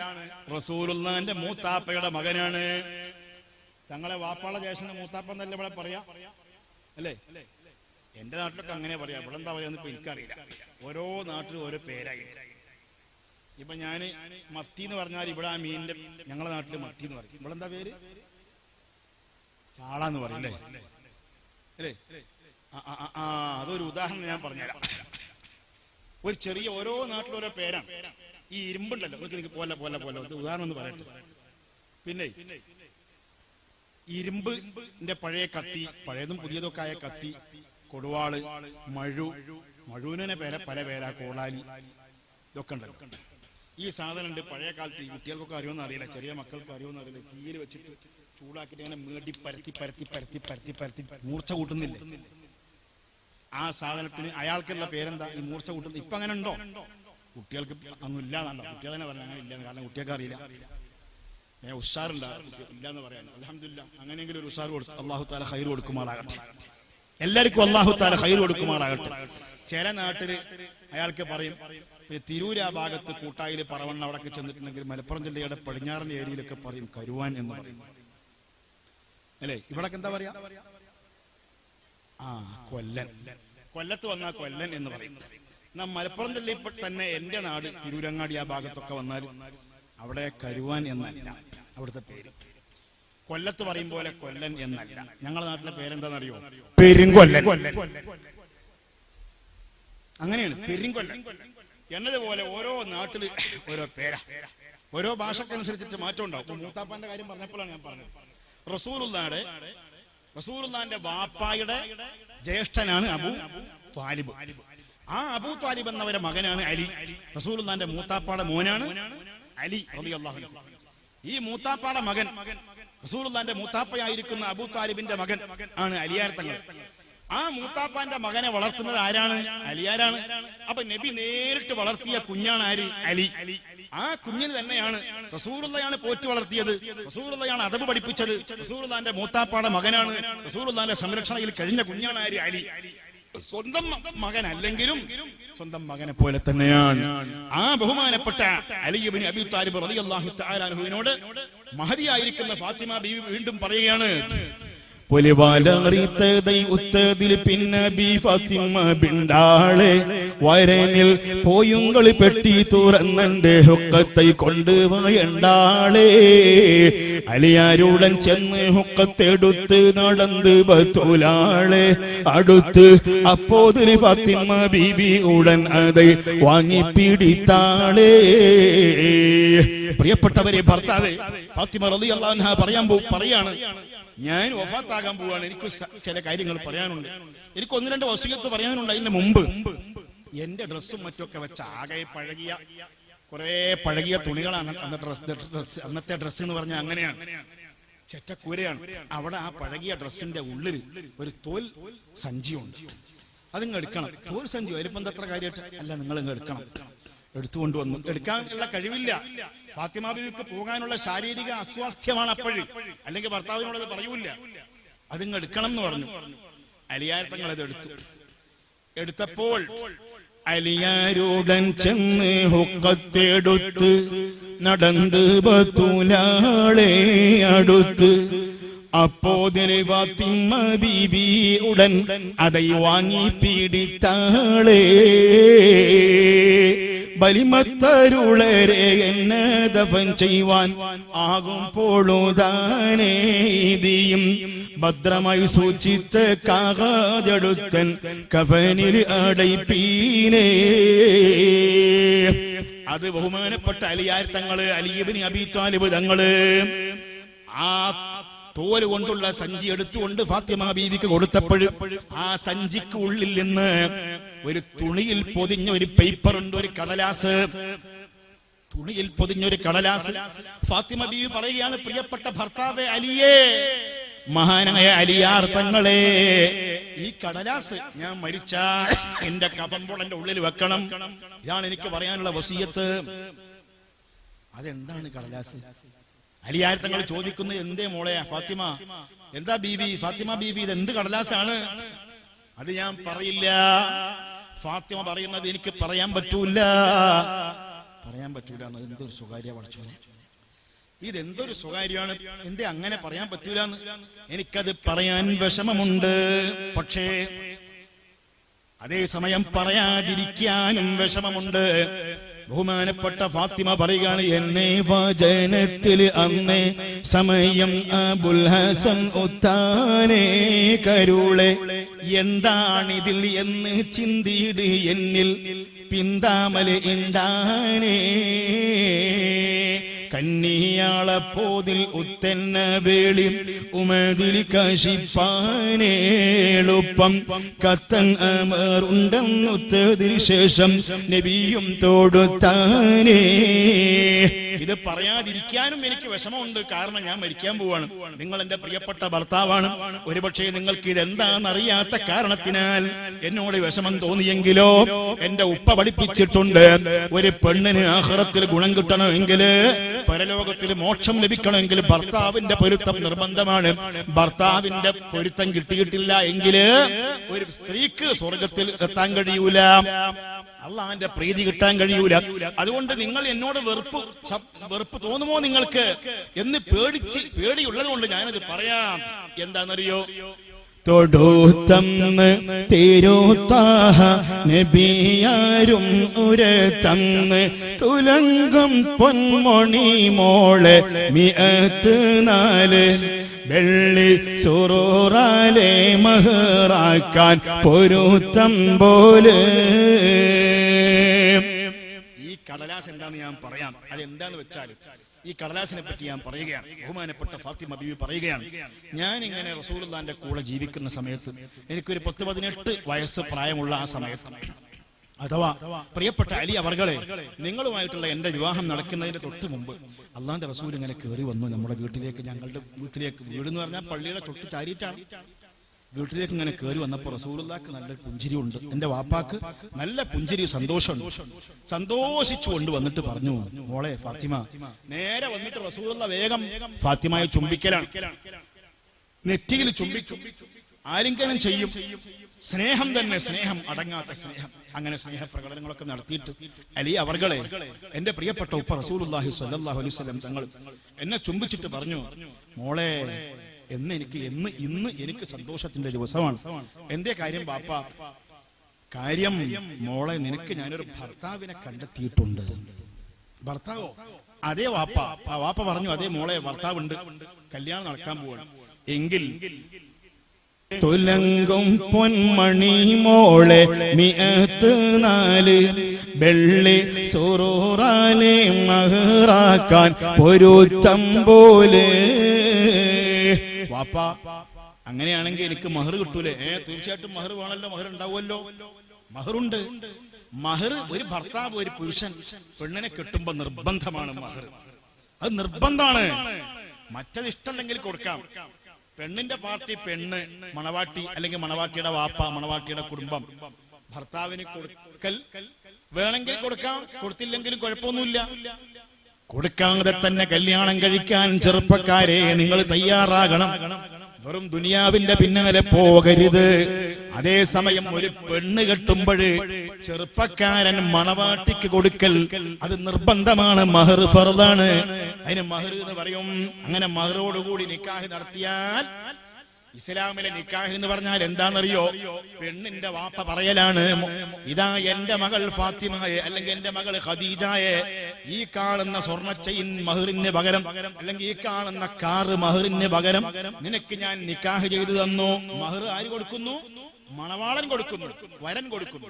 റസൂലുള്ളാന്റെ മൂത്താപ്പയുടെ മകനാണ്. തങ്ങളെ വാപ്പാള ജ്യേഷ്ഠന്റെ മൂത്താപ്പ എന്നല്ലേ ഇവിടെ പറയാ അല്ലേ? എന്റെ നാട്ടിലൊക്കെ അങ്ങനെ പറയാം. ഇവിടെ എന്താ പറയാന്ന് ഇപ്പൊ എനിക്കറിയില്ല. ഓരോ നാട്ടിലും ഓരോ പേരായി. ഇപ്പൊ ഞാന് മത്തി എന്ന് പറഞ്ഞാൽ ഇവിടെ ആ മീനിന്റെ ഞങ്ങളുടെ നാട്ടില് മത്തി എന്ന് പറയും. ഇവിടെ എന്താ പേര്? ചാള എന്ന് പറയും അല്ലേ? അല്ലേ? അതൊരു ഉദാഹരണം ഞാൻ പറഞ്ഞുതരാം. ഒരു ചെറിയ ഓരോ നാട്ടിലും ഓരോ പേരാണ്. ഈ ഇരുമ്പുണ്ടല്ലോ, പോലെ പോലെ പോലെ ഉദാഹരണം ഒന്ന് പറയട്ടെ. പിന്നെ ഇരുമ്പിന്റെ പഴയ കത്തി, പഴയതും പുതിയതൊക്കെ ആയ കത്തി, കൊടുവാള്, മഴുവിനെ പല പേരാ, കോടാലി, ഇതൊക്കെ ഉണ്ടല്ലോ. ഈ സാധനം ഉണ്ട് പഴയ കാലത്ത്. ഈ കുട്ടികൾക്കൊക്കെ അറിയുമെന്ന് അറിയില്ല, ചെറിയ മക്കൾക്ക് അറിയുമെന്ന് അറിയില്ല. തീയിൽ വെച്ചിട്ട് ചൂടാക്കിയിട്ട് ഇങ്ങനെ മേടി പരത്തി പരത്തി പരത്തി പരത്തി പരത്തി മൂർച്ച കൂട്ടുന്നില്ലേ? ആ സാധനത്തിന് അയാൾക്കുള്ള പേരെന്താ? ഈ മൂർച്ച കൂട്ടുന്നത്. ഇപ്പൊ അങ്ങനെ ഉണ്ടോ? കുട്ടികൾക്ക് ഒന്നും ഇല്ലാന്നല്ലോ. കുട്ടികൾ തന്നെ പറഞ്ഞു അങ്ങനെ ഇല്ലാന്ന്. കാരണം കുട്ടികൾക്ക് അറിയില്ല. ഉഷാറുണ്ട് ഇല്ലാന്ന് പറയാൻ. അൽഹംദുലില്ലാ, അങ്ങനെയെങ്കിലും ഒരു ഉഷാർ കൊടുത്തു. അല്ലാഹു തആല ഖൈർ കൊടുക്കുമാറാകട്ടെ. എല്ലാവർക്കും അല്ലാഹു തആല ഖൈർ കൊടുക്കുമാറാകട്ടെ. ചില നാട്ടില് അയാൾക്ക് പറയും, തിരൂര് ആ ഭാഗത്ത് കൂട്ടായില് പറവണ്ണ അവിടൊക്കെ ചെന്നിട്ടുണ്ടെങ്കിൽ മലപ്പുറം ജില്ലയുടെ പടിഞ്ഞാറൻ ഏരിയയിലൊക്കെ പറയും കരുവാൻ എന്ന് പറയും അല്ലേ? ഇവിടൊക്കെ എന്താ പറയാ? കൊല്ലൻ. കൊല്ലത്ത് വന്നാൽ കൊല്ലൻ എന്ന് പറയും. എന്നാ മലപ്പുറം ജില്ലയിൽ തന്നെ എന്റെ നാട് തിരൂരങ്ങാടി ആ ഭാഗത്തൊക്കെ വന്നാൽ അവിടെ കരുവാൻ എന്നല്ല അവിടുത്തെ പേര്. കൊല്ലത്ത് പറയും പോലെ കൊല്ലൻ എന്നല്ല. ഞങ്ങളുടെ നാട്ടിലെ പേരെന്താണെന്നറിയോ? പെരുങ്കൊല്ലൻ. അങ്ങനെയാണ്, പെരുങ്കൊല്ലൻ എന്നതുപോലെ ഓരോ നാട്ടില് ഓരോ പേരാ. ഓരോ ഭാഷക്കനുസരിച്ചിട്ട് മാറ്റം ഉണ്ടാവും. മൂത്താപ്പാന്റെ കാര്യം പറഞ്ഞപ്പോഴാണ് ഞാൻ പറഞ്ഞത്. റസൂലുള്ളാന്റെ വാപ്പായുടെ ജ്യേഷ്ഠനാണ് അബൂ ത്വാലിബ്. ആ അബൂ ത്വാലിബ് എന്നവരെ മകനാണ് അലി. റസൂലുള്ളാന്റെ മൂത്താപ്പാടെ മോനാണ് അലി റളിയല്ലാഹു അൻഹു. ഈ മൂത്താപ്പാടെ മകൻ, റസൂലുള്ളാന്റെ മൂത്താപ്പയായിരിക്കുന്ന അബൂ ത്വാലിബിന്റെ മകൻ ആണ് അലിയാർ തങ്ങൾ. ആ മൂത്താപ്പാന്റെ മകനെ വളർത്തുന്നത് ആരാണ്? അലിയാരാണ്. അപ്പൊ നബി നേരിട്ട് വളർത്തിയ കുഞ്ഞാണ് ആര്? അലി. ആ കുഞ്ഞിന് തന്നെയാണ് റസൂലുള്ളായാണ് പോറ്റി വളർത്തിയത്, റസൂലുള്ളായാണ് അദബ് പഠിപ്പിച്ചത്. റസൂലുള്ളാന്റെ മൂത്താപ്പാടെ മകനാണ്, റസൂലുള്ളാന്റെ സംരക്ഷണയിൽ കഴിഞ്ഞ കുഞ്ഞാണ് ആര്? അലി. സ്വന്തം മകൻ അല്ലെങ്കിലും സ്വന്തം മകനെ പോലെ തന്നെയാണ്. ആ ബഹുമാനപ്പെട്ട അലി ഇബ്നു അബീ താലിബ് റളിയല്ലാഹു തആല അൻഹുവിനോട് മഹദിയായിരിക്കുന്ന ഫാത്തിമ ബീവി വീണ്ടും പറയുകയാണ്, ഉത്തതിൽ പിന്നെ ബി ഫാത്തിമ ബിണ്ടാളെ വരനിൽ പോയുങ്ങൾ പെട്ടി തുറന്നെ ഹുക്കത്തെ കൊണ്ടുപോയണ്ടാളെ. അലിയാരുടൻ ചെന്ന് ഹുക്കത്തെടുത്ത് നടന്ന് ബത്തൂലാളെ അടുത്ത്. അപ്പോതിൽ ഫാത്തിമ ബീവി ഉടൻ അത് വാങ്ങി പിടിത്താളെ. പ്രിയപ്പെട്ടവരെ, ഭർത്താവേ, ഫാത്തിമ റളിയല്ലാഹു അൻഹ പറയാണ്, ഞാൻ വഫാത്താകാൻ പോവാണ്. എനിക്ക് ചില കാര്യങ്ങൾ പറയാനുണ്ട്. എനിക്ക് ഒന്ന് രണ്ട് വസിയത്ത് പറയാനുണ്ട്. അതിന്റെ മുമ്പ് എന്റെ ഡ്രസ്സും മറ്റൊക്കെ വെച്ച ആകെ കുറെ പഴകിയ തുണികളാണ്. അന്നത്തെ ഡ്രസ്സ് എന്ന് പറഞ്ഞാൽ അങ്ങനെയാണ്, ചെറ്റക്കൂരയാണ്. അവിടെ ആ പഴകിയ ഡ്രസ്സിന്റെ ഉള്ളിൽ ഒരു തോൽ സഞ്ചിയുണ്ട്. അതിങ്ങ് എടുക്കണം. തോൽ സഞ്ചി വലിപ്പം എത്ര കാര്യമായിട്ട് അല്ല, നിങ്ങൾ ഇങ്ങ് എടുക്കണം. എടുത്തുകൊണ്ടുവന്നു. എടുക്കാനുള്ള കഴിവില്ല. ഫാത്തിമ ബീവിക്ക് പോകാനുള്ള ശാരീരിക അസ്വാസ്ഥ്യമാണ് അപ്പോഴും. അല്ലെങ്കിൽ ഭർത്താവിനോട് അത് പറയൂല. അതിങ്ങ് എടുക്കണം എന്ന് പറഞ്ഞു. അലിയാർ തങ്ങൾ അത് എടുത്തപ്പോൾ അലിയാരുടൻ ചെന്ന് ഹുക്കത്തെടുത്ത് നടന്ന് ബത്തൂലാളെ അടുത്ത്. അപ്പോതിന് ഫാത്തിമ ബീവി ഉടൻ அதை വാങ്ങി പിടിത്താളെ. ബലിമത്തരുളരെ എന്നെ ദഫൻ ചെയ്യുവാൻ ആകും പൊഴുതാനേ ഇതിയും ഭദ്രമായി സൂക്ഷിച്ച കാകാതെടുത്തൻ കഫനിൽ അടൈപ്പീനേ. അത് ബഹുമാനപ്പെട്ട അലിയാർ തങ്ങള്, അലി ഇബ്നു അബീ ത്വാലിബ് തങ്ങള് ആ തോല് കൊണ്ടുള്ള സഞ്ചി എടുത്തുകൊണ്ട് ഫാത്തിമ ബീവിക്ക് കൊടുത്തപ്പോൾ ആ സഞ്ചിക്ക് ഉള്ളിൽ നിന്ന് ഒരു തുണിയിൽ പൊതിഞ്ഞ ഒരു പേപ്പർ ഉണ്ട്, ഒരു കടലാസ്. തുണിയിൽ പൊതിഞ്ഞൊരു കടലാസ്. ഫാത്തിമ ബീവി പറയുകയാണ്, പ്രിയപ്പെട്ട ഭർത്താവേ അലിയേ, മഹാനായ അലിയാർ തങ്ങളെ, ഈ കടലാസ് ഞാൻ മരിച്ച എന്റെ കഫൻപോളന്റെ ഉള്ളിൽ വെക്കണം. ഇതാണ് എനിക്ക് പറയാനുള്ള വസിയത്ത്. അതെന്താണ് കടലാസ്? അലിയാർ തങ്ങൾ ചോദിക്കുന്നു, എന്തേ മോളെ ഫാത്തിമ, എന്താ ബീവി, ഫാത്തിമ ബീവി, ഇത് എന്ത് കടലാസാണ്? അത് ഞാൻ പറയില്ല. ഫാത്തിമ പറയുന്നത് എനിക്ക് പറയാൻ പറ്റൂല. എന്തൊരു സ്വകാര്യ പഠിച്ചോനെ, ഇതെന്തൊരു സ്വകാര്യമാണ്, എന്തേ അങ്ങനെ പറയാൻ പറ്റൂലെന്ന്? എനിക്കത് പറയാൻ വിഷമമുണ്ട്, പക്ഷേ അതേസമയം പറയാതിരിക്കാനും വിഷമമുണ്ട്. ബഹുമാനപ്പെട്ട ഫാത്തിമ പറയുകയാണ്, എന്നെ വചനത്തിൽ അന്നേ സമയം അബുൽ ഹസൻ ഉത്താനേ കരുളെ, എന്താണിതിൽ എന്ന് ചിന്തിയിട് എന്നിൽ പിന്താമല് ഇണ്ടാനേ, കന്നിയാളപ്പോതിൽ ഉത്തന്ന വേളി ഉമതിൽ കശിപ്പാനേളുപ്പം കത്തൻ അമറുണ്ടെന്നുത്തതിന് ശേഷം നബിയും തോടുത്താനേ. ഇത് പറയാതിരിക്കാനും എനിക്ക് വിഷമമുണ്ട്, കാരണം ഞാൻ മരിക്കാൻ പോവാണ്. നിങ്ങൾ എന്റെ പ്രിയപ്പെട്ട ഭർത്താവാണ്. ഒരുപക്ഷെ നിങ്ങൾക്ക് ഇതെന്താണെന്നറിയാത്ത കാരണത്തിനാൽ എന്നോട് വിഷമം തോന്നിയെങ്കിലോ, എന്റെ ഉപ്പ പഠിപ്പിച്ചിട്ടുണ്ട്, ഒരു പെണ്ണിന് ആഖിറത്തിൽ ഗുണം കിട്ടണമെങ്കിൽ, പരലോകത്തിൽ മോക്ഷം ലഭിക്കണമെങ്കിൽ ഭർത്താവിന്റെ പൊരുത്തം നിർബന്ധമാണ്. ഭർത്താവിന്റെ പൊരുത്തം കിട്ടിയിട്ടില്ല എങ്കിൽ ഒരു സ്ത്രീക്ക് സ്വർഗത്തിൽ എത്താൻ കഴിയൂല, അള്ളാന്റെ പ്രീതി കിട്ടാൻ കഴിയൂല. അതുകൊണ്ട് നിങ്ങൾ എന്നോട് വെറുപ്പ് തോന്നുമോ നിങ്ങൾക്ക് എന്ന് പേടിയുള്ളത് കൊണ്ട് ഞാനത് പറയാം. എന്താണെന്നറിയോ? തൊടുത്തന്ന് തിരുത്താഹ നബിയാരും ഉരത്തന്ന് തുലങ്കം പൊന്മൊണി മോളെ 104 വെള്ളി സുറൂറാലെ മഹറാക്കാൻ പൊരുത്തം പോലെ. ഈ കടലാസ് എന്താന്ന് ഞാൻ പറയാം. അതെന്താന്ന് വെച്ചാൽ ഈ കടലാസിനെ പറ്റി ഞാൻ പറയുകയാണ്. ബഹുമാനപ്പെട്ട ഫാത്തിമ ബീവി പറയുകയാണ്, ഞാൻ ഇങ്ങനെ റസൂലുള്ളാഹിന്റെ കൂടെ ജീവിക്കുന്ന സമയത്ത്, എനിക്കൊരു 10-18 വയസ്സ് പ്രായമുള്ള ആ സമയത്ത്, അഥവാ പ്രിയപ്പെട്ട അലി അവർകളെ, നിങ്ങളുമായിട്ടുള്ള എന്റെ വിവാഹം നടക്കുന്നതിന്റെ തൊട്ട് മുമ്പ് അള്ളാന്റെ റസൂൽ ഇങ്ങനെ കയറി വന്നു നമ്മുടെ വീട്ടിലേക്ക്. ഞങ്ങളുടെ വീട്ടിലേക്ക്, വീടെന്ന് പറഞ്ഞാൽ പള്ളിയുടെ തൊട്ട് ചാരിയിട്ടാണ്. വീട്ടിലേക്ക് ഇങ്ങനെ കയറി വന്നപ്പോൾ റസൂലുള്ളാഹിക്ക് നല്ല പുഞ്ചിരി ഉണ്ട്, എന്റെ വാപ്പാക്ക് നല്ല പുഞ്ചിരി, സന്തോഷമുണ്ട്. സന്തോഷിച്ചു കൊണ്ട് വന്നിട്ട് പറഞ്ഞു, മോളെ ഫാത്തിമ. നേരെ വന്നിട്ട് റസൂലുള്ളാഹി വേഗം ഫാത്തിമയെ ചുംബിക്കലാണ്, നെറ്റിയിൽ ചുംബിക്കും, ആലിംഗനം ചെയ്യും. സ്നേഹം തന്നെ, സ്നേഹം, അടങ്ങാത്ത സ്നേഹം. അങ്ങനെ സ്നേഹപ്രകടനങ്ങളൊക്കെ നടത്തിയിട്ട് അലി അവർകളെ, എന്റെ പ്രിയപ്പെട്ട ഉപ്പ റസൂലുള്ളാഹി സ്വല്ലല്ലാഹു അലൈഹി വസല്ലം തങ്ങൾ എന്നെ ചുംബിച്ചിട്ട് പറഞ്ഞു, മോളെ, ഇന്ന് എനിക്ക് സന്തോഷത്തിന്റെ ദിവസമാണ്. എന്തേ കാര്യം ബാപ്പ? കാര്യം മോളെ, നിനക്ക് ഞാനൊരു ഭർത്താവിനെ കണ്ടെത്തിയിട്ടുണ്ട്. ഭർത്താവോ? അതേ വാപ്പ. ആ വാപ്പ പറഞ്ഞു, അതേ മോളെ, ഭർത്താവുണ്ട്, കല്യാണം നടക്കാൻ പോവാണ്. എങ്കിൽ തുലങ്കും പൊന്മണി മോളെ 104 വെള്ളി സുറൂറാലെ മഹറാക്കാൻ പൊരുത്തം പോലെ. വാപ്പ, അങ്ങനെയാണെങ്കിൽ എനിക്ക് മഹർ കിട്ടൂലേ? തീർച്ചയായിട്ടും മഹർ വേണമല്ലോ, മഹർ ഉണ്ടാവുമല്ലോ. മഹറുണ്ട്. മഹർ ഒരു ഭർത്താവ്, ഒരു പുരുഷൻ പെണ്ണിനെ കെട്ടുമ്പോ നിർബന്ധമാണ് മഹർ. അത് നിർബന്ധമാണ്. മറ്റത് ഇഷ്ടമല്ലെങ്കിൽ കൊടുക്കാം. പെണ്ണിന്റെ പാർട്ടി പെണ്ണ്, മണവാട്ടി അല്ലെങ്കിൽ മണവാട്ടിയുടെ വാപ്പ, മണവാട്ടിയുടെ കുടുംബം ഭർത്താവിന് കൊടുക്കൽ വേണമെങ്കിൽ കൊടുക്കാം, കൊടുത്തില്ലെങ്കിലും കുഴപ്പമൊന്നുമില്ല. കൊടുക്കാതെ തന്നെ കല്യാണം കഴിക്കാൻ ചെറുപ്പക്കാരെ നിങ്ങൾ തയ്യാറാകണം. വെറും ദുനിയാവിന്റെ പിന്നാലെ പോകരുത്. അതേസമയം ഒരു പെണ്ണ് കെട്ടുമ്പോൾ ചെറുപ്പക്കാരൻ മണവാട്ടിക്ക് കൊടുക്കൽ അത് നിർബന്ധമാണ്. മഹർ ഫർദാണ്. അതിന് മഹർ എന്ന് പറയും. അങ്ങനെ മഹറോടുകൂടി നിക്കാഹ് നടത്തിയാൽ, ഇസ്ലാമിലെ നിക്കാഹ് എന്ന് പറഞ്ഞാൽ എന്താണെന്നറിയോ? പെണ്ണിന്റെ വാപ്പ പറയലാണ്, ഇതാ എന്റെ മകൾ ഫാത്തിമയെ അല്ലെങ്കിൽ എന്റെ മകൾ ഖദീജയെ ഈ കാണുന്ന സ്വർണ്ണ ചെയിൻ മഹറിന് പകരം, അല്ലെങ്കിൽ ഈ കാണുന്ന കാറ് മഹറിന് പകരം നിനക്ക് ഞാൻ നിക്കാഹ് ചെയ്തു തന്നു. മഹർ ആര് കൊടുക്കുന്നു? മണവാളൻ കൊടുക്കുന്നു, വരൻ കൊടുക്കുന്നു.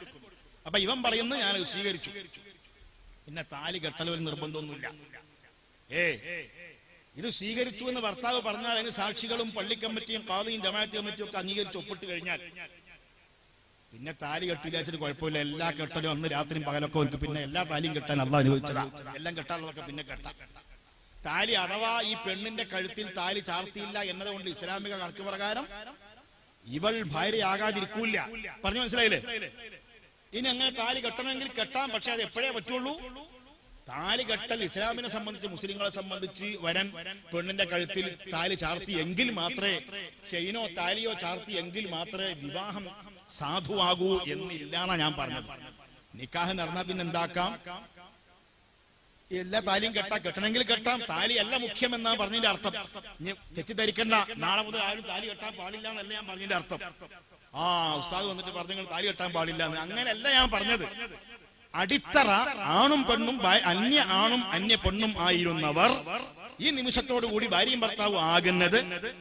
അപ്പൊ ഇവൻ പറയുന്നു, ഞാൻ സ്വീകരിച്ചു. പിന്നെ താലി കെട്ടൽ ഒരു നിർബന്ധമൊന്നുമില്ല. ഇത് സ്വീകരിച്ചു എന്ന് ഭർത്താവ് പറഞ്ഞാൽ അതിന് സാക്ഷികളും പള്ളി കമ്മിറ്റിയും ഖാദിയും ജമാഅത്ത് കമ്മിറ്റിയും ഒക്കെ അംഗീകരിച്ച് ഒപ്പിട്ട് കഴിഞ്ഞാൽ പിന്നെ താലി കെട്ടില്ല വെച്ചിട്ട് കുഴപ്പമില്ല. എല്ലാ കെട്ടലും അന്ന് രാത്രിയും പകലൊക്കെ അവർക്ക് പിന്നെ എല്ലാ താലിയും കെട്ടാൻ അള്ളാഹ് അനുവദിച്ചതാ. എല്ലാം കെട്ടാനുള്ളതൊക്കെ പിന്നെ കെട്ടാം. താലി അഥവാ ഈ പെണ്ണിന്റെ കഴുത്തിൽ താലി ചാർത്തിയില്ല എന്നതുകൊണ്ട് ഇസ്ലാമിക കണക്ക് പ്രകാരം ഇവൾ ഭാര്യയാകാതിരിക്കൂല. പറഞ്ഞു മനസ്സിലായില്ലേ? ഇനി അങ്ങനെ താലി കെട്ടണമെങ്കിൽ കെട്ടാം, പക്ഷെ അത് എപ്പോഴേ പറ്റുള്ളൂ. താലി കെട്ടൽ ഇസ്ലാമിനെ സംബന്ധിച്ച്, മുസ്ലിങ്ങളെ സംബന്ധിച്ച് വരൻ പെണ്ണിന്റെ കഴുത്തിൽ താലി ചാർത്തി എങ്കിൽ മാത്രമേ, ചെയിനോ താലിയോ ചാർത്തി എങ്കിൽ മാത്രമേ വിവാഹം സാധുവാകൂ എന്നില്ലാന്നാ ഞാൻ പറഞ്ഞത്. നിക്കാഹ് നടന്നാൽ പിന്നെ എന്താക്കാം? എല്ലാ താലിയും കെട്ടണമെങ്കിൽ കെട്ടാം, താലി അല്ല മുഖ്യം എന്നാ പറഞ്ഞതിന്റെ അർത്ഥം. ഇനി തെറ്റിദ്ധരിക്കണ്ട, നാളെ മുതൽ ആരും താലി കെട്ടാൻ പാടില്ല എന്നല്ല ഞാൻ പറഞ്ഞതിന്റെ അർത്ഥം. ഉസ്താദ് വന്നിട്ട് പറഞ്ഞു താലി കെട്ടാൻ പാടില്ല എന്ന്, അങ്ങനെയല്ല ഞാൻ പറഞ്ഞത്. അടിത്തറ ആണും പെണ്ണും, അന്യ ആണും അന്യ പെണ്ണും ആയിരുന്നവർ ഈ നിമിഷത്തോടുകൂടി ഭാര്യയും ഭർത്താവും ആകുന്നത്